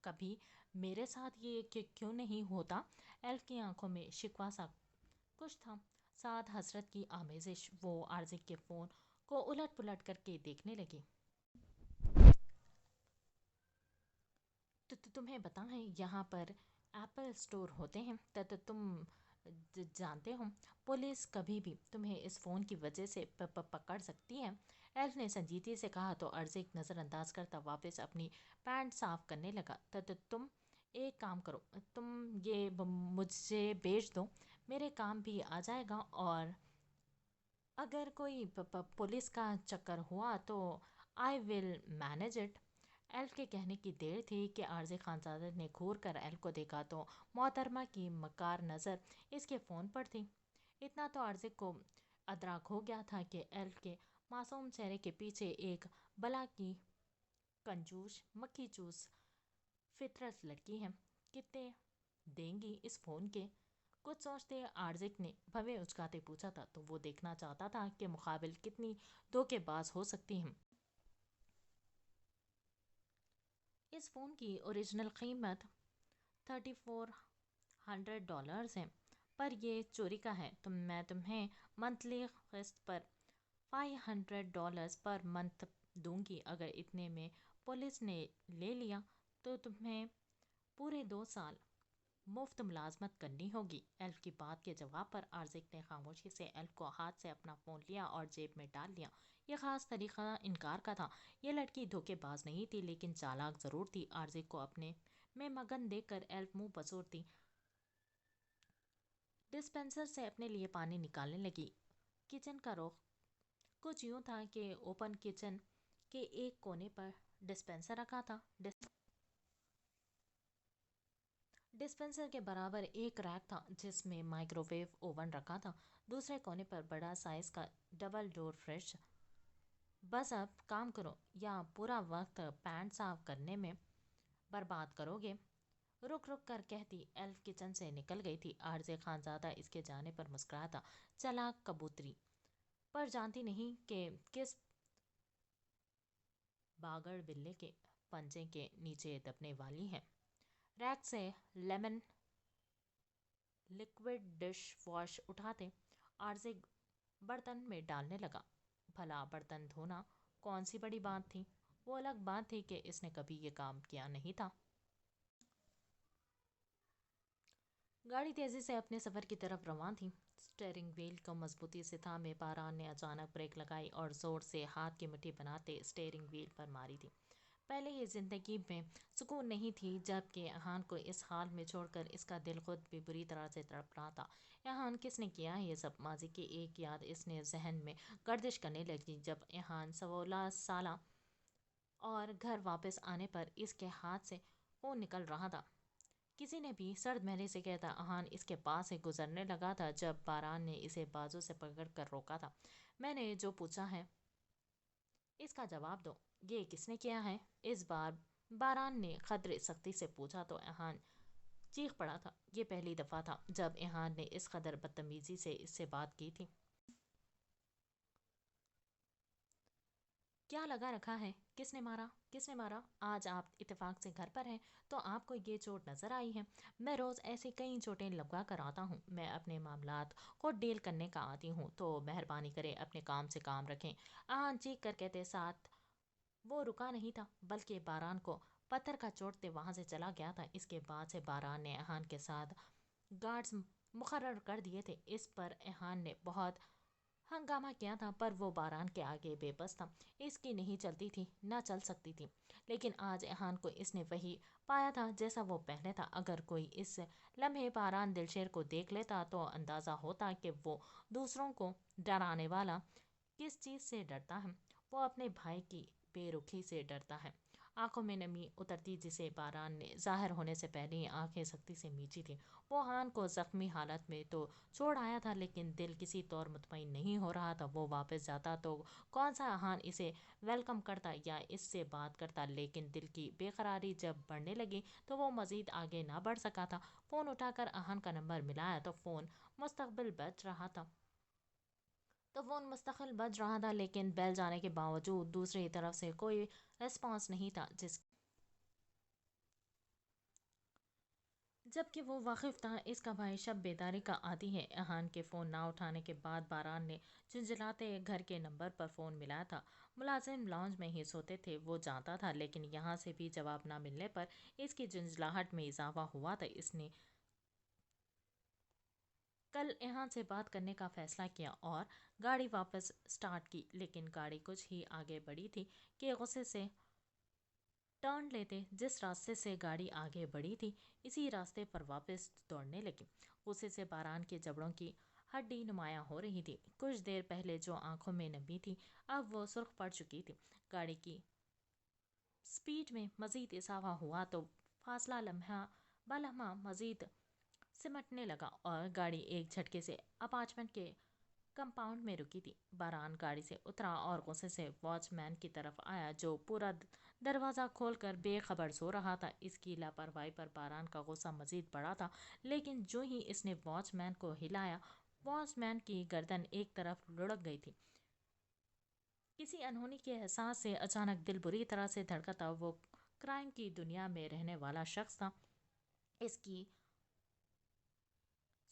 कभी मेरे साथ ये क्यों नहीं होता? एल्फ की आंखों में शिकवा सा कुछ था, साथ हसरत की आमेजिश। वो आर्जिक के फ़ोन को उलट पुलट करके देखने लगी। तो तुम्हें पता है यहाँ पर एप्पल स्टोर होते हैं? तो तुम जानते हो पुलिस कभी भी तुम्हें इस फ़ोन की वजह से पकड़ सकती है। एल्फ ने संजीदगी से कहा तो अर्जिक नज़रअंदाज करता वापस अपनी पैंट साफ करने लगा। तो तुम ایک کام کرو، تم یہ مجھے بھیج دو، میرے کام بھی آ جائے گا، اور اگر کوئی پولیس کا چکر ہوا تو آئی ول مینیج اٹ۔ ایلف کے کہنے کی دیر تھی کہ عارضی خانزادہ نے گھور کر ایلف کو دیکھا تو محترمہ کی مکار نظر اس کے فون پر تھی۔ اتنا تو عارضی کو ادراک ہو گیا تھا کہ ایلف کے معصوم چہرے کے پیچھے ایک بلا کی کنجوس مکھی چوس فطرت لڑکی ہے۔ کتنے دیں گی اس فون کے؟ کچھ سوچتے آرزک نے بھویں اچکاتے پوچھا تھا، تو وہ دیکھنا چاہتا تھا کہ مقابل کتنی دھوکے باز ہو سکتی ہیں۔ اس فون کی اوریجنل قیمت $3400 ہے، پر یہ چوری کا ہے، میں تمہیں منتھلی قسط پر $500 پر منتھ دوں گی۔ اگر اتنے میں پولیس نے لے لیا تو تمہیں پورے 2 سال مفت ملازمت کرنی ہوگی۔ ایلف کی بات کے جواب پر آرزک نے خاموشی سے ایلف کو ہاتھ سے اپنا فون لیا اور جیب میں ڈال لیا۔ یہ خاص طریقہ انکار کا تھا۔ یہ لڑکی دھوکے باز نہیں تھی، لیکن چالاک ضرور تھی۔ آرزک کو اپنے میں مگن دیکھ کر ایلف منہ پسورتی ڈسپنسر سے اپنے لیے پانی نکالنے لگی۔ کچن کا رخ کچھ یوں تھا کہ اوپن کچن کے ایک کونے پر ڈسپنسر رکھا تھا۔ ڈسپنسر کے برابر ایک ریک تھا جس میں مائکرو ویو اوون رکھا تھا۔ دوسرے کونے پر بڑا سائز کا ڈبل ڈور فریج۔ بس اب کام کرو یا پورا وقت پینٹ صاف کرنے میں برباد کرو گے۔ رک رک کر کہتی ایلف کچن سے نکل گئی تھی۔ عارض خانزادہ اس کے جانے پر مسکرایا تھا۔ چلاک کبوتری، پر جانتی نہیں کہ کس باگڑ بلے کے پنجے کے نیچے دبنے والی ہے۔ ریک سے لیمن لیکوڈ ڈش واش اٹھاتے عارضی برتن میں ڈالنے لگا۔ بھلا برتن دھونا کون سی بڑی بات تھی؟ وہ الگ بات تھی کہ اس نے کبھی یہ کام کیا نہیں تھا۔ گاڑی تیزی سے اپنے سفر کی طرف رواں تھی۔ اسٹیئرنگ وہیل کو مضبوطی سے تھامے باران نے اچانک بریک لگائی اور زور سے ہاتھ کی مٹھی بناتے اسٹیئرنگ وہیل پر ماری تھی۔ پہلے یہ زندگی میں سکون نہیں تھی جب کہ ایہان کو اس حال میں چھوڑ کر اس کا دل خود بھی بری طرح سے تڑپ رہا تھا۔ ایہان کس نے کیا ہے یہ سب؟ ماضی کی ایک یاد اس نے ذہن میں گردش کرنے لگی جب ایہان 16 سالہ اور گھر واپس آنے پر اس کے ہاتھ سے خون نکل رہا تھا۔ کسی نے بھی سرد مہلے سے کہتا ایہان اس کے پاس سے گزرنے لگا تھا جب باران نے اسے بازو سے پکڑ کر روکا تھا۔ میں نے جو پوچھا ہے اس کا جواب دو، یہ کس نے کیا ہے؟ اس بار باران نے قدر سختی سے پوچھا تو ایہان چیخ پڑا تھا۔ یہ پہلی دفعہ تھا جب ایہان نے اس قدر بدتمیزی سے اس سے بات کی تھی۔ کیا لگا رکھا ہے؟ کس نے مارا؟ کس نے مارا؟ آج آپ اتفاق سے گھر پر ہیں تو آپ کو یہ چوٹ نظر آئی ہے؟ میں روز ایسی کئی چوٹیں لگوا کر آتا ہوں۔ میں اپنے معاملات کو ڈیل کرنے کا آتی ہوں، تو مہربانی کریں اپنے کام سے کام رکھیں۔ ایہان چیخ کر کہتے ساتھ وہ رکا نہیں تھا بلکہ باران کو پتھر کا چوٹتے وہاں سے چلا گیا تھا۔ اس کے بعد سے باران نے ایہان کے ساتھ گارڈز مقرر کر دیے تھے۔ اس پر ایہان نے بہت ہنگامہ کیا تھا، پر وہ باران کے آگے بے بس تھا۔ اس کی نہیں چلتی تھی، نہ چل سکتی تھی۔ لیکن آج ایہان کو اس نے وہی پایا تھا جیسا وہ پہلے تھا۔ اگر کوئی اس لمحے باران دلشیر کو دیکھ لیتا تو اندازہ ہوتا کہ وہ دوسروں کو ڈرانے والا کس چیز سے ڈرتا ہے۔ وہ اپنے بھائی کی بے رخی سے ڈرتا ہے۔ آنکھوں میں نمی اترتی جسے باران نے ظاہر ہونے سے پہلے ہی آنکھیں سختی سے میچی تھیں۔ وہ ایہان کو زخمی حالت میں تو چھوڑ آیا تھا، لیکن دل کسی طور مطمئن نہیں ہو رہا تھا۔ وہ واپس جاتا تو کون سا ایہان اسے ویلکم کرتا یا اس سے بات کرتا، لیکن دل کی بے قراری جب بڑھنے لگی تو وہ مزید آگے نہ بڑھ سکا تھا۔ فون اٹھا کر ایہان کا نمبر ملایا تو فون مستقبل بج رہا تھا، لیکن بیل جانے کے باوجود دوسری طرف سے کوئی رسپانس نہیں تھا، جبکہ وہ واقف تھا اس کا بھائی شب بیداری کا عادی ہے۔ ایہان کے فون نہ اٹھانے کے بعد باران نے جھنجھلاتے گھر کے نمبر پر فون ملایا تھا۔ ملازم لاؤنج میں ہی سوتے تھے، وہ جانتا تھا، لیکن یہاں سے بھی جواب نہ ملنے پر اس کی جھنجھلاہٹ میں اضافہ ہوا تھا۔ اس نے کل ایہان سے بات کرنے کا فیصلہ کیا اور گاڑی واپس سٹارٹ کی، لیکن گاڑی کچھ ہی آگے بڑھی تھی کہ غصے سے टर्न लेते जिस रास्ते से गाड़ी आगे बढ़ी थी इसी रास्ते पर वापस दौड़ने लगी। गुस्से से बारान के जबड़ों की हड्डी नुमायां हो रही थी। कुछ देर पहले जो आंखों में नमी थी अब वो सुर्ख पड़ चुकी थी। गाड़ी की स्पीड में मजीद इजाफा हुआ तो फासला लम्हा बलम्हा मजीद सिमटने लगा और गाड़ी एक झटके से अपार्टमेंट के कंपाउंड में रुकी थी। बारान गाड़ी से उतरा और गुस्से से वॉचमैन की तरफ आया जो पूरा दरवाज़ा खोलकर बेखबर सो रहा था। इसकी लापरवाही पर बारान का गुस्सा मजीद बढ़ा था, लेकिन जो ही इसने वॉचमैन को हिलाया वॉचमैन की गर्दन एक तरफ लुढ़क गई थी। किसी अनहोनी के एहसास से अचानक दिल बुरी तरह से धड़का था। वो क्राइम की दुनिया में रहने वाला शख्स था। इसकी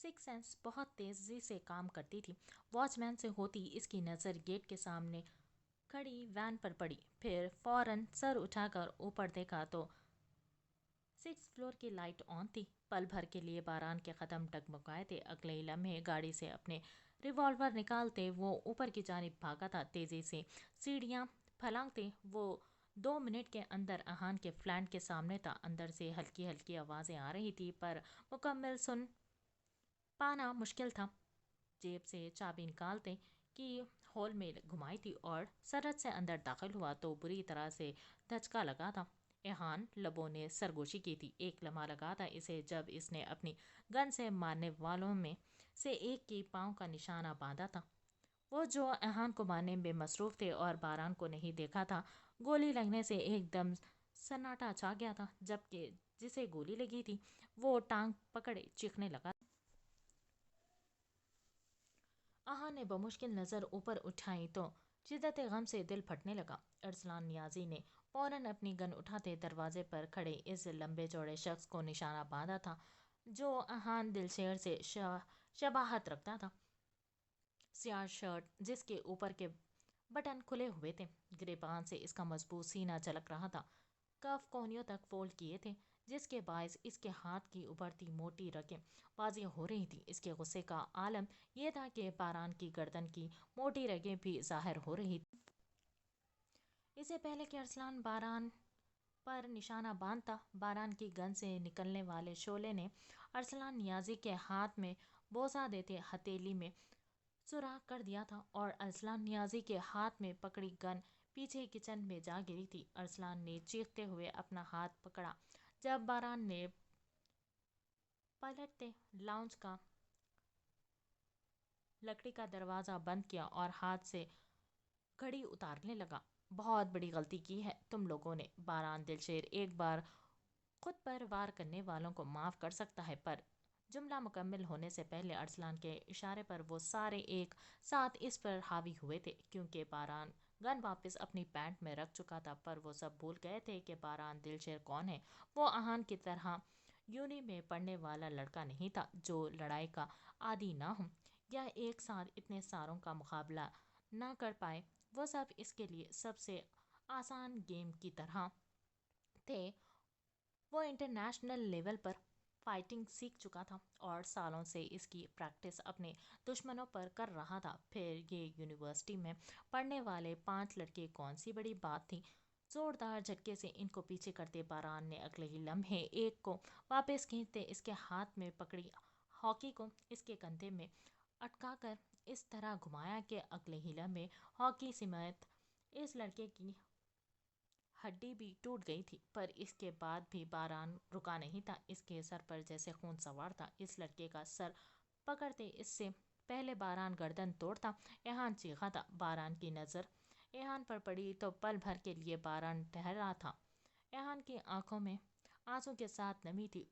सिक्स सेंस बहुत तेजी से काम करती थी। वॉचमैन से होती इसकी नज़र गेट के सामने खड़ी वैन पर पड़ी। फिर फौरन सर उठाकर ऊपर देखा तो 6 फ्लोर की लाइट ऑन थी। पल भर के लिए बारान के कदम डगमगाए थे। अगले ही लम्हे गाड़ी से अपने रिवॉल्वर निकालते वो ऊपर की जानिब भागा था। तेजी से सीढ़ियाँ फलांगते वो 2 मिनट के अंदर अहान के फ्लैट के सामने था। अंदर से हल्की हल्की आवाज़ें आ रही थी पर मुकम्मल सुन पाना मुश्किल था। जेब से चाबी निकालते कि हॉल में घुमाई थी और सरहद से अंदर दाखिल हुआ तो बुरी तरह से धचका लगा था। एहान लबों ने सरगोशी की थी। एक लम्हा लगा था इसे जब इसने अपनी गन से मारने वालों में से एक की पाँव का निशाना बांधा था। वो जो एहान को मारने में मसरूफ थे और बारान को नहीं देखा था। गोली लगने से एकदम सन्नाटा छा गया था। जबकि जिसे गोली लगी थी वो टांग पकड़े चीखने लगा। आहा ने बमुश्किल नज़र ऊपर उठाई तो शिद्दत गम से दिल फटने लगा। अरसलान नियाजी ने फौरन अपनी गन उठाते दरवाजे पर खड़े इस लंबे चौड़े शख्स को निशाना बांधा था जो आहान दिलशेर से शबाहत रखता था। स्याह शर्ट जिसके ऊपर के बटन खुले हुए थे, गिरेबान से इसका मजबूत सीना झलक रहा था। कफ कोहनियों तक फोल्ड किए थे जिसके बायस इसके हाथ की उभरती मोटी रगें वाज़ेह हो रही थी। इसके गुस्से का आलम यह था कि बारान की गर्दन की मोटी रगें भी ज़ाहिर हो रही थी। इससे पहले कि अरसलान बारान पर निशाना बांधता, बारान की गन से निकलने वाले शोले ने अरसलान नियाजी के हाथ में बोसा देते हथेली में सुराख कर दिया था और अरसलान नियाजी के हाथ में पकड़ी गन पीछे किचन में जा गिरी थी। अरसलान ने चीखते हुए अपना हाथ पकड़ा जब बारान ने पलटते लाउंज का लकड़ी का दरवाज़ा बंद किया और हाथ से घड़ी उतारने लगा। बहुत बड़ी गलती की है तुम लोगों ने। बारान दिलशेर एक बार खुद पर वार करने वालों को माफ़ कर सकता है, पर जुमला मुकम्मल होने से पहले अरसलान के इशारे पर वो सारे एक साथ इस पर हावी हुए थे। क्योंकि बारान गन वापस अपनी पैंट में रख चुका था, पर वो सब भूल गए थे कि बारान दिलशेर कौन है। वो आहान की तरह यूनी में पढ़ने वाला लड़का नहीं था जो लड़ाई का आदी ना हो या एक साथ इतने सारों का मुकाबला ना कर पाए। वो सब इसके लिए सबसे आसान गेम की तरह थे। वो इंटरनेशनल लेवल पर फाइटिंग सीख चुका था और सालों से इसकी प्रैक्टिस अपने दुश्मनों पर कर रहा था। फिर ये यूनिवर्सिटी में पढ़ने वाले 5 लड़के कौन सी बड़ी बात थी। जोरदार झटके से इनको पीछे करते बारान ने अगले ही लम्हे एक को वापस खींचते इसके हाथ में पकड़ी हॉकी को इसके कंधे में अटकाकर इस तरह घुमाया कि अगले ही लम्हे हॉकी समेत इस लड़के की हड्डी भी टूट गई थी। पर इसके बाद भी बारान रुका नहीं था। इसके सर पर जैसे खून सवार था। इस लड़के का सर पकड़ते इससे पहले बारान गर्दन तोड़ता। एहान चीखा था। बारान की नज़र एहान पर पड़ी तो पल भर के लिए बारान ठहरा था। एहान की आंखों में आंसू के साथ नमी थी।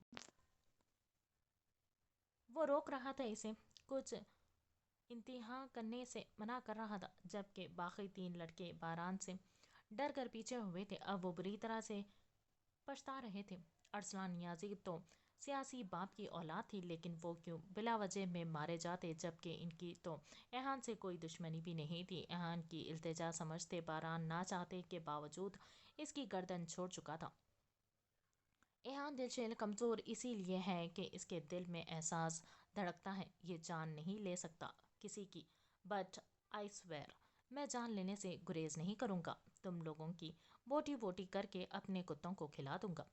वो रोक रहा था, इसे कुछ इंतहा करने से मना कर रहा था, जबकि बाकी 3 लड़के बारान से डर कर पीछे हुए थे। अब वो बुरी तरह से पछता रहे थे। अरसलान नियाजी तो सियासी बाप की औलाद थी, लेकिन वो क्यों बिला वजह में मारे जाते, जबकि इनकी तो एहान से कोई दुश्मनी भी नहीं थी। एहान की इल्तिजा समझते बारान ना चाहते के बावजूद इसकी गर्दन छोड़ चुका था। एहान दिलशेल कमज़ोर इसीलिए है कि इसके दिल में एहसास धड़कता है। ये जान नहीं ले सकता किसी की, बट आई स्वेयर मैं जान लेने से गुरेज नहीं करूँगा। तुम लोगों की बोटी बोटी करके अपने कुत्तों को खिला दूंगा।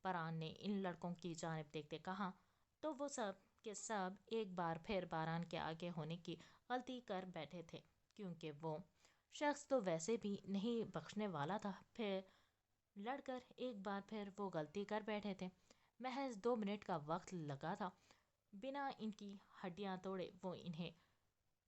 बारान ने इन लड़कों की जानिब देखते कहा। तो वो सब के सब एक बार फिर बारान के आगे होने की गलती कर बैठे थे, क्योंकि वो शख्स तो वैसे भी नहीं बख्शने वाला था। फिर लड़कर एक बार फिर वो गलती कर बैठे थे। महज 2 मिनट का वक्त लगा था। बिना इनकी हड्डियां तोड़े वो इन्हें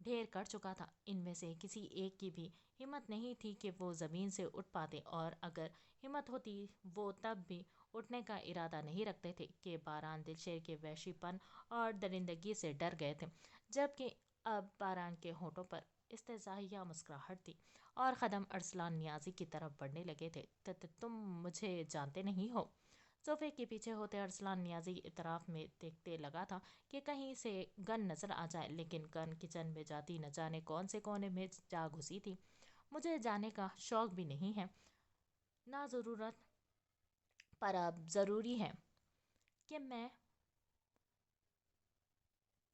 ढेर कर चुका था। इनमें से किसी एक की भी हिम्मत नहीं थी कि वो ज़मीन से उठ पाते, और अगर हिम्मत होती वो तब भी उठने का इरादा नहीं रखते थे कि बारान दिलशेर के वहशीपन और दरिंदगी से डर गए थे। जबकि अब बारान के होठों पर इस्तेज़ाहिया मुस्कुराहट थी और कदम अरसलान नियाजी की तरफ बढ़ने लगे थे। तुम मुझे जानते नहीं हो?" सोफे के पीछे होते अरसलान नियाजी इतराफ में देखते लगा था कि कहीं से गन नजर आ जाए, लेकिन गन किचन में जाती न जाने कौन से कोने में जा घुसी थी। "मुझे जाने का शौक भी नहीं है ना ज़रूरत, पर अब ज़रूरी है कि मैं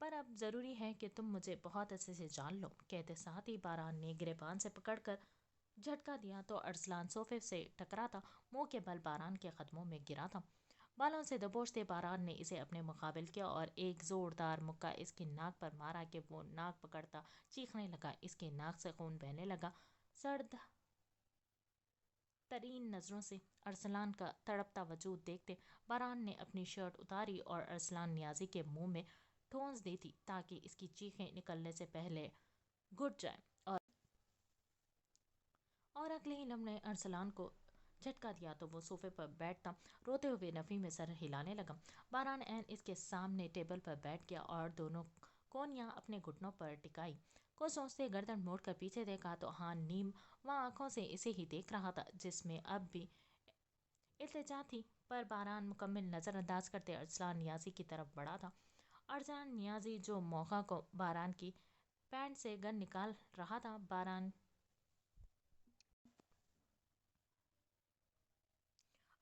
पर अब ज़रूरी है कि तुम मुझे बहुत अच्छे से जान लो।" कहते साथ ही बारान ने गिरेबान से पकड़कर झटका दिया तो अरसलान सोफे से टकरा था, मुंह के बल बारान के कदमों में गिरा था। बालों से दबोचते बारान ने इसे अपने मुकाबिल किया और एक जोरदार मुक्का इसकी नाक पर मारा कि वो नाक पकड़ता चीखने लगा। इसकी नाक से खून बहने लगा। सर्द तरीन नज़रों से अरसलान का तड़पता वजूद देखते बारान ने अपनी शर्ट उतारी और अरसलान नियाजी के मुंह में ठोंस दी थी, ताकि इसकी चीखें निकलने से पहले घुट जाए। और अगले ही लम्हे अरसलान को झटका दिया तो वो सोफे पर बैठता रोते हुए नफ़ी में सर हिलाने लगा। बारान ऐन इसके सामने टेबल पर बैठ गया और दोनों कोनियाँ अपने घुटनों पर टिकाई। को सोचते गर्दन मोड़कर पीछे देखा तो हाँ नीम वहाँ आंखों से इसे ही देख रहा था, जिसमें अब भी इल्तिजा थी। पर बारान मुकम्मल नज़रअंदाज करते अरसलान नियाजी की तरफ बढ़ा था। अरसलान नियाजी जो मौका को बारान की पैंट से गन निकाल रहा था,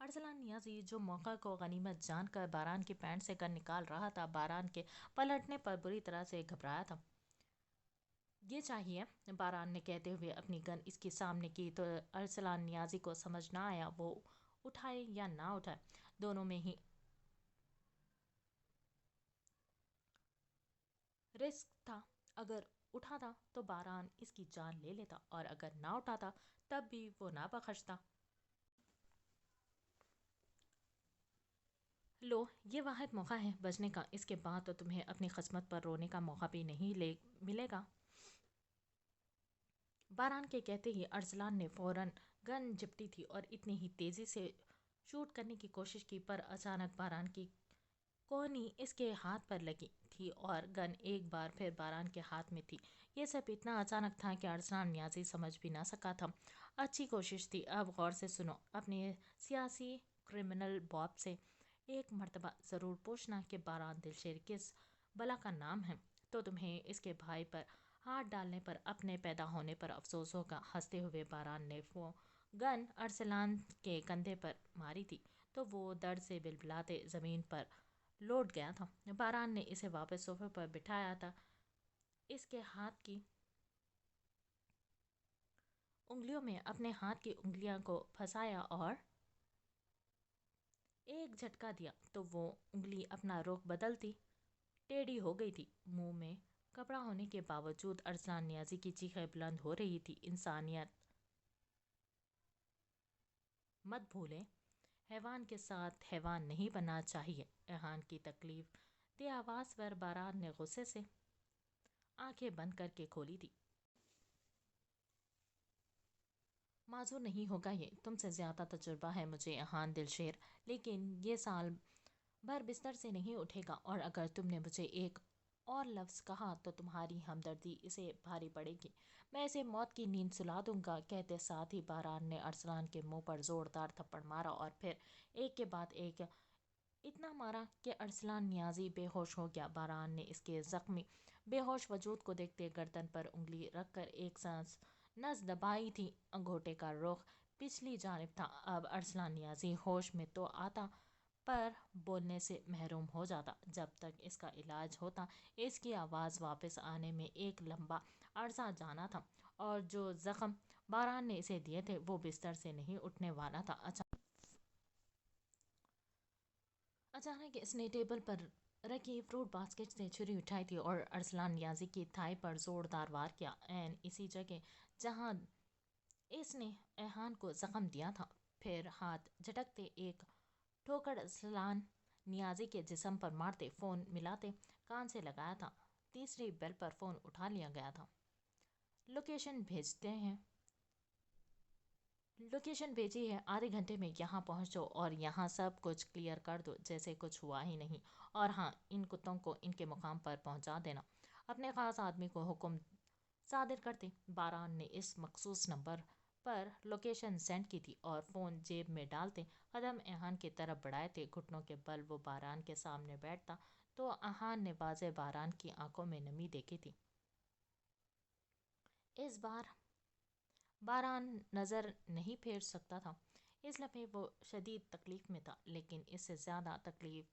अरसलान नियाजी जो मौका को गनीमत जानकर बारान की पैंट से गन निकाल रहा था, बारान के पलटने पर बुरी तरह से घबराया था। "ये चाहिए," बारान ने कहते हुए अपनी गन इसके सामने की तो अरसलान नियाजी को समझ ना आया वो उठाए या ना उठाए। दोनों में ही रिस्क था। अगर उठाता तो बारान इसकी जान ले लेता, और अगर ना उठाता तब भी वो ना बख्शता। "लो, ये वाहिद मौका है बचने का, इसके बाद तो तुम्हें अपनी किस्मत पर रोने का मौका भी नहीं ले मिलेगा।" बारान के कहते ही अरसलान ने फौरन गन झपटी थी और इतनी ही तेज़ी से शूट करने की कोशिश की, पर अचानक बारान की कोहनी इसके हाथ पर लगी थी और गन एक बार फिर बारान के हाथ में थी। ये सब इतना अचानक था कि अरसलान नियाजी समझ भी ना सका था। "अच्छी कोशिश थी, अब गौर से सुनो। अपने सियासी क्रिमिनल बॉब से एक मर्तबा ज़रूर पूछना कि बारान दिलशेर किस बला का नाम है, तो तुम्हें इसके भाई पर हाथ डालने पर अपने पैदा होने पर अफसोस होगा।" हंसते हुए बारान ने वो गन अरसलान के कंधे पर मारी थी तो वो दर्द से बिलबिलाते ज़मीन पर लौट गया था। बारान ने इसे वापस सोफे पर बिठाया था, इसके हाथ की उंगलियों में अपने हाथ की उंगलियां को फंसाया और एक झटका दिया तो वो उंगली अपना रुख बदलती टेढ़ी हो गई थी। मुंह में कपड़ा होने के बावजूद अरसलान नियाजी की चीखें बुलंद हो रही थी। "इंसानियत मत भूलें, हैवान के साथ हैवान नहीं बनना चाहिए।" एहान की तकलीफ दे आवाज़ पर बारान ने गुस्से से आंखें बंद करके खोली थी। "माजूर नहीं होगा, ये तुमसे ज़्यादा तजुर्बा है मुझे एहान दिलशेर, लेकिन ये साल भर बिस्तर से नहीं उठेगा, और अगर तुमने मुझे एक और लफ्ज़ कहा तो तुम्हारी हमदर्दी इसे भारी पड़ेगी। मैं इसे मौत की नींद सुला दूंगा।" कहते साथ ही बारान ने अरसलान के मुंह पर ज़ोरदार थप्पड़ मारा और फिर एक के बाद एक इतना मारा कि अरसलान नियाजी बेहोश हो गया। बारान ने इसके ज़ख्मी बेहोश वजूद को देखते गर्दन पर उंगली रखकर एक सांस नस दबाई थी। अंगूठे का रुख पिछली जानिब था। अब अरसलान नियाजी होश में तो आता پر بولنے سے محروم ہو جاتا۔ جب تک اس کا علاج ہوتا اس کی آواز واپس آنے میں ایک لمبا عرصہ جانا تھا، اور جو زخم باران نے اسے دیے تھے وہ بستر سے نہیں اٹھنے والا تھا۔ اچانک اس نے ٹیبل پر رکھی فروٹ باسکٹ سے چھری اٹھائی تھی اور ارسلان نیازی کی تھائی پر زوردار وار کیا، اسی جگہ جہاں اس نے ایہان کو زخم دیا تھا۔ پھر ہاتھ جھٹکتے ایک ٹھوکر ارسلان نیازی کے جسم پر مارتے، فون ملاتے کان سے لگایا تھا۔ تیسری بیل پر فون اٹھا لیا گیا تھا۔ لوکیشن بھیجتے ہیں، لوکیشن بھیجی ہے، آدھے گھنٹے میں یہاں پہنچو اور یہاں سب کچھ کلیئر کر دو جیسے کچھ ہوا ہی نہیں، اور ہاں، ان کتوں کو ان کے مقام پر پہنچا دینا۔ اپنے خاص آدمی کو حکم صادر کرتے باران نے اس مخصوص نمبر پر لوکیشن سینڈ کی تھی، اور فون جیب میں ڈالتے قدم ایہان کی طرف بڑھائے تھے۔ گھٹنوں کے بل وہ باران کے سامنے بیٹھتا تو ایہان نے واضح باران کی آنکھوں میں نمی دیکھی تھی۔ اس بار باران نظر نہیں پھیر سکتا تھا۔ اس لمحے وہ شدید تکلیف میں تھا، لیکن اس سے زیادہ تکلیف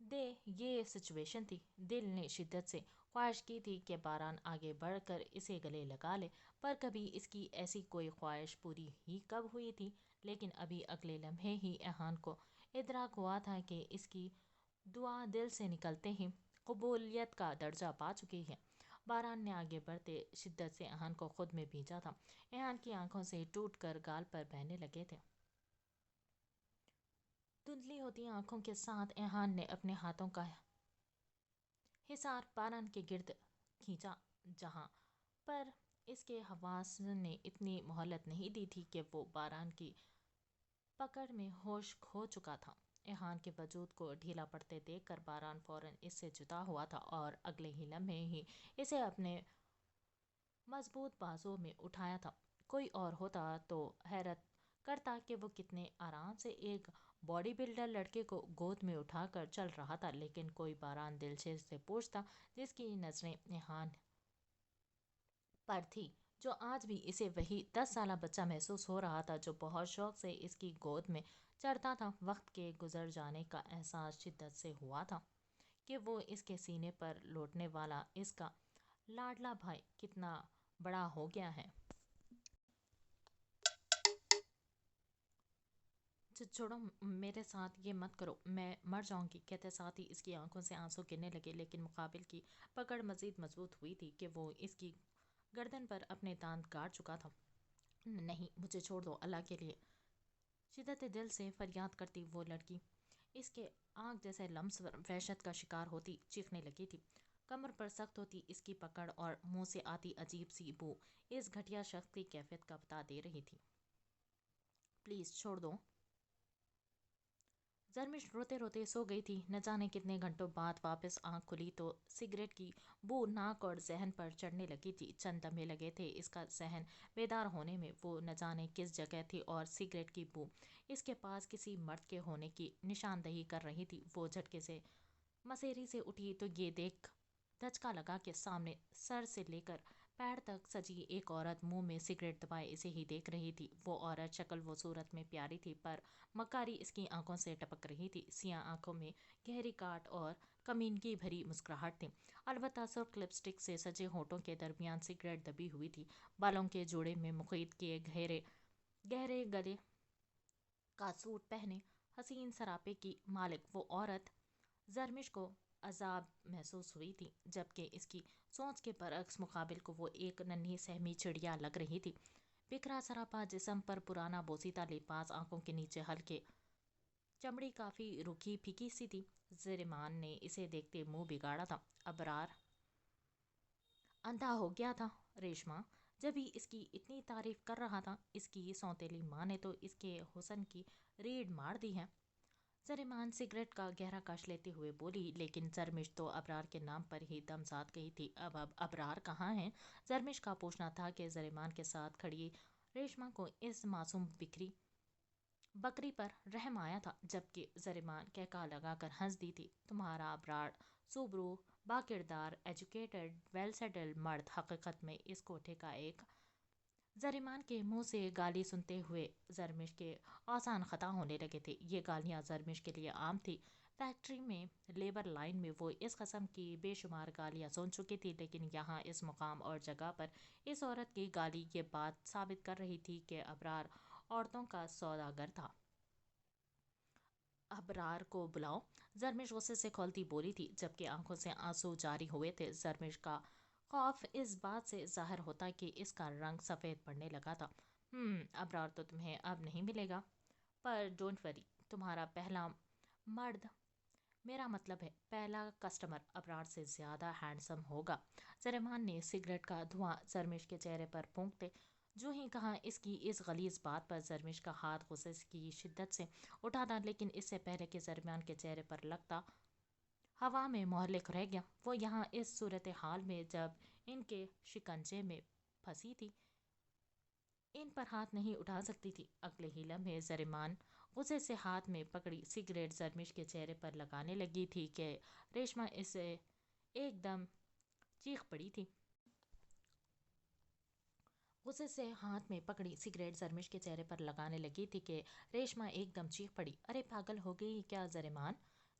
دے یہ سچویشن تھی۔ دل نے شدت سے خواہش کی تھی کہ باران آگے بڑھ کر اسے گلے لگا لے، پر کبھی اس کی ایسی کوئی خواہش پوری ہی کب ہوئی تھی؟ لیکن ابھی اگلے لمحے ہی ایہان کو ادراک ہوا تھا کہ اس کی دعا دل سے نکلتے ہی قبولیت کا درجہ پا چکی ہے۔ باران نے آگے بڑھتے شدت سے ایہان کو خود میں بھیجا تھا۔ ایہان کی آنکھوں سے ٹوٹ کر گال پر بہنے لگے تھے۔ دھندلی ہوتی آنکھوں کے ساتھ ایہان نے اپنے ہاتھوں کا حصار باران کے گرد کھینچا، جہاں پر اس کے حواس نے اتنی مہلت نہیں دی تھی کہ وہ باران کی پکڑ میں ہوش کھو چکا تھا۔ ایہان کے وجود کو ڈھیلا پڑتے دیکھ کر باران فوراً اس سے جدا ہوا تھا، اور اگلے ہی لمحے ہی اسے اپنے مضبوط بازو میں اٹھایا تھا۔ کوئی اور ہوتا تو حیرت کرتا کہ وہ کتنے آرام سے ایک باڈی بلڈر لڑکے کو گود میں اٹھا کر چل رہا تھا، لیکن کوئی باران دلشیر سے پوچھتا جس کی نظریں ایہان پر تھی، جو آج بھی اسے وہی 10 سالہ بچہ محسوس ہو رہا تھا جو بہت شوق سے اس کی گود میں چڑھتا تھا۔ وقت کے گزر جانے کا احساس شدت سے ہوا تھا کہ وہ اس کے سینے پر لوٹنے والا اس کا لاڈلا بھائی کتنا بڑا ہو گیا ہے۔ چھوڑو، میرے ساتھ یہ مت کرو، میں مر جاؤں گی، کہتے ساتھ ہی اس کی آنکھوں سے آنسو گرنے لگے، لیکن مقابل کی پکڑ مزید مضبوط ہوئی تھی کہ وہ اس کی گردن پر اپنے دانت گاڑ چکا تھا۔ نہیں، مجھے چھوڑ دو، اللہ کے لیے، شدت دل سے فریاد کرتی وہ لڑکی اس کے آنکھ جیسے لمس پر وحشت کا شکار ہوتی چیخنے لگی تھی۔ کمر پر سخت ہوتی اس کی پکڑ اور منہ سے آتی عجیب سی بو اس گھٹیا شخص کی کیفیت کا بتا دے رہی تھی۔ پلیز چھوڑ دو۔ زرمش روتے روتے سو گئی تھی۔ نہ جانے کتنے گھنٹوں بعد واپس آنکھ کھلی تو سگریٹ کی بو ناک اور ذہن پر چڑھنے لگی تھی۔ چند لمحے لگے تھے اس کا ذہن بیدار ہونے میں۔ وہ نہ جانے کس جگہ تھی اور سگریٹ کی بو اس کے پاس کسی مرد کے ہونے کی نشاندہی کر رہی تھی۔ وہ جھٹکے سے مسیری سے اٹھی تو یہ دیکھ دھچکا لگا کہ سامنے سر سے لے کر پیر تک سجی ایک عورت منہ میں سگریٹ دبائے اسے ہی دیکھ رہی تھی۔ وہ عورت شکل و صورت میں پیاری تھی، پر مکاری اس کی آنکھوں سے ٹپک رہی تھی۔ سیاہ آنکھوں میں گہری کاٹ اور کمینگی بھری مسکراہٹ تھی، البتہ سرخ لپسٹک سے سجے ہونٹوں کے درمیان سگریٹ دبی ہوئی تھی۔ بالوں کے جوڑے میں مقید کیے گہرے گلے کا سوٹ پہنے حسین سراپے کی مالک وہ عورت زرمش کو عذاب محسوس ہوئی تھی، جبکہ اس کی سوچ کے برعکس مقابل کو وہ ایک ننھی سہمی چڑیا لگ رہی تھی۔ بکھرا سراپا جسم پر پرانا بوسیدہ لباس، آنکھوں کے نیچے ہلکے چمڑی کافی روکھی پھیکی سی تھی۔ زریمان نے اسے دیکھتے منہ بگاڑا تھا۔ ابرار اندھا ہو گیا تھا ریشما، جبھی اس کی اتنی تعریف کر رہا تھا۔ اس کی سوتیلی ماں نے تو اس کے حسن کی ریڑھ مار دی ہے۔ زریمان سگریٹ کا گہرا کش لیتے ہوئے بولی، لیکن زرمش تو ابرار کے نام پر ہی دم ساتھ گئی تھی۔ اب ابرار کہاں ہیں؟ زرمش کا پوچھنا تھا کہ زریمان کے ساتھ کھڑی ریشما کو اس معصوم بکری پر رحم آیا تھا، جبکہ زریمان کہکہا لگا کر ہنس دی تھی۔ تمہارا ابرار سوبرو، باکردار، ایجوکیٹڈ، ویل سیٹلڈ مرد حقیقت میں اس کوٹھے کا ایک जरीमान के मुंह से गाली सुनते हुए जरमिश के आसान खता होने लगे थे। ये गालियां जरमिश के लिए आम थी। फैक्ट्री में लेबर लाइन में वो इस कस्म की बेशुमार गालियां सुन चुकी थी, लेकिन यहाँ इस मुकाम और जगह पर इस औरत की गाली ये बात साबित कर रही थी कि अबरार औरतों का सौदागर था। अबरार को बुलाओ, जरमिश गुस्से से खोलती बोली थी, जबकि आंखों से आंसू जारी हुए थे। जरमिश का खौफ इस बात से जाहिर होता कि इसका रंग सफ़ेद पड़ने लगा था। अबरार तो तुम्हें अब नहीं मिलेगा, पर डोंट वरी, तुम्हारा पहला मर्द, मेरा मतलब है पहला कस्टमर, अबरार से ज़्यादा हैंडसम होगा। जरमान ने सिगरेट का धुआं जरमिश के चेहरे पर फूंकते जो ही कहा। इसकी इस गलीज बात पर जरमिश का हाथ गुस्से की शिद्दत से उठा था, लेकिन इससे पहले कि जरमान के चेहरे पर लगता हवा में मोहल्लिक रह गया। वो यहाँ इस सूरत हाल में जब इनके शिकंजे में फंसी थी, इन पर हाथ नहीं उठा सकती थी। अगले ही लम्हे जरीमान गुस्से से हाथ में पकड़ी सिगरेट जरमिश के चेहरे पर लगाने लगी थी कि रेशमा इसे एकदम चीख पड़ी थी। गुस्से से हाथ में पकड़ी सिगरेट जरमिश के चेहरे पर लगाने लगी थी कि रेशमा एकदम चीख पड़ी। अरे पागल हो गई क्या जरीमान?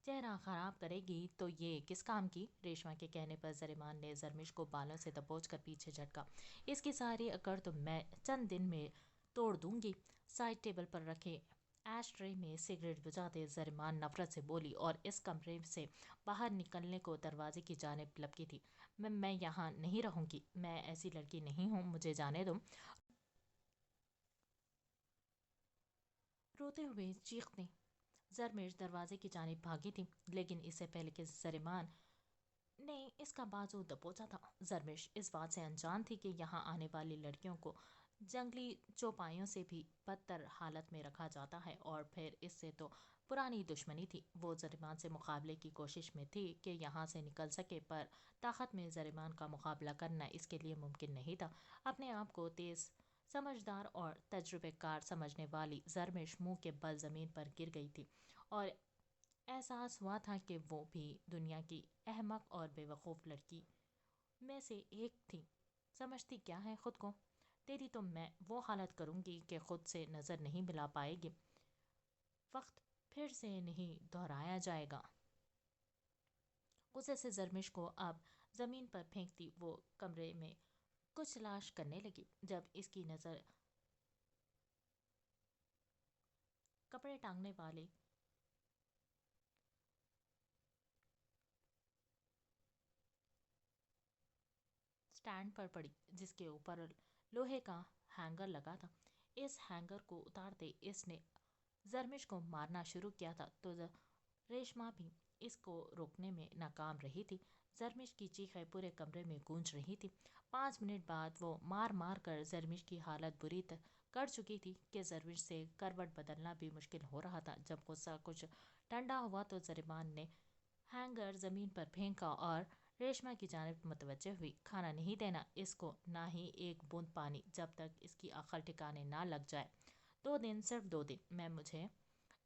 चेहरा खराब करेगी तो ये किस काम की? रेशमा के कहने पर जरीमान ने जरमिश को बालों से दबोच कर पीछे झटका। इसकी सारी अकड़ तो मैं चंद दिन में तोड़ दूंगी। साइड टेबल पर रखे ऐश ट्रे में सिगरेट बुझाते जरीमान नफरत से बोली और इस कमरे से बाहर निकलने को दरवाजे की जानिब लपकी थी। मैं यहाँ नहीं रहूंगी, मैं ऐसी लड़की नहीं हूँ, मुझे जाने दो। रोते हुए चीखते जरमिश दरवाजे की जानिब भागी थी, लेकिन इससे पहले कि जरीमान ने इसका बाजू दबोचा था। जरमिश इस बात से अनजान थी कि यहाँ आने वाली लड़कियों को जंगली चौपाइयों से भी बदतर हालत में रखा जाता है, और फिर इससे तो पुरानी दुश्मनी थी। वो जरीमान से मुकाबले की कोशिश में थी कि यहाँ से निकल सके, पर ताकत में जरीमान का मुकाबला करना इसके लिए मुमकिन नहीं था। अपने आप को तेज़, समझदार और तजुर्बेकार समझने वाली जरमिश मुंह के बल ज़मीन पर गिर गई थी, और एहसास हुआ था कि वो भी दुनिया की अहमक और बेवकूफ़ लड़की में से एक थी। समझती क्या है खुद को? तेरी तो मैं वो हालत करूँगी कि खुद से नज़र नहीं मिला पाएगी। वक्त फिर से नहीं दोहराया जाएगा। गुस्से से जरमिश को अब ज़मीन पर फेंकती वो कमरे में कुछ तलाश करने लगी। जब इसकी नज़र कपड़े टांगने वाले स्टैंड पर पड़ी, जिसके ऊपर लोहे का हैंगर लगा था। इस हैंगर को उतारते इसने जरमिश को मारना शुरू किया था, तो रेशमा भी इसको रोकने में नाकाम रही थी। जरमिश की चीखें पूरे कमरे में गूंज रही थी। 5 मिनट बाद वो मार मार कर जरमिश की हालत बुरी कर चुकी थी कि जरमिश से करवट बदलना भी मुश्किल हो रहा था। जब गुस्सा कुछ ठंडा हुआ तो जरीमान ने हैंगर ज़मीन पर फेंका और रेशमा की जानिब मुतवज्जे हुई। खाना नहीं देना इसको, ना ही एक बूंद पानी, जब तक इसकी अकल ठिकाने ना लग जाए। 2 दिन, सिर्फ 2 दिन में मुझे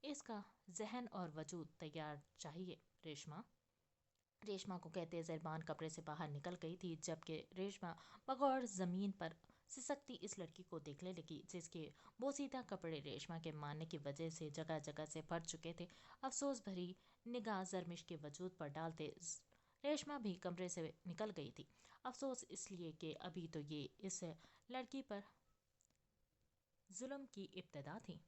इसका जहन और वजूद तैयार चाहिए। रेशमा, रेशमा को कहते जरबान कमरे से बाहर निकल गई थी, जबकि रेशमा बगौर ज़मीन पर सिसकती इस लड़की को देखने लगी, जिसके बोसीदा कपड़े रेशमा के मारने की वजह से जगह जगह से फट चुके थे। अफसोस भरी निगाह जरमिश के वजूद पर डालते रेशमा भी कमरे से निकल गई थी। अफसोस इसलिए कि अभी तो ये इस लड़की पर जुल्म की इब्तदा थी।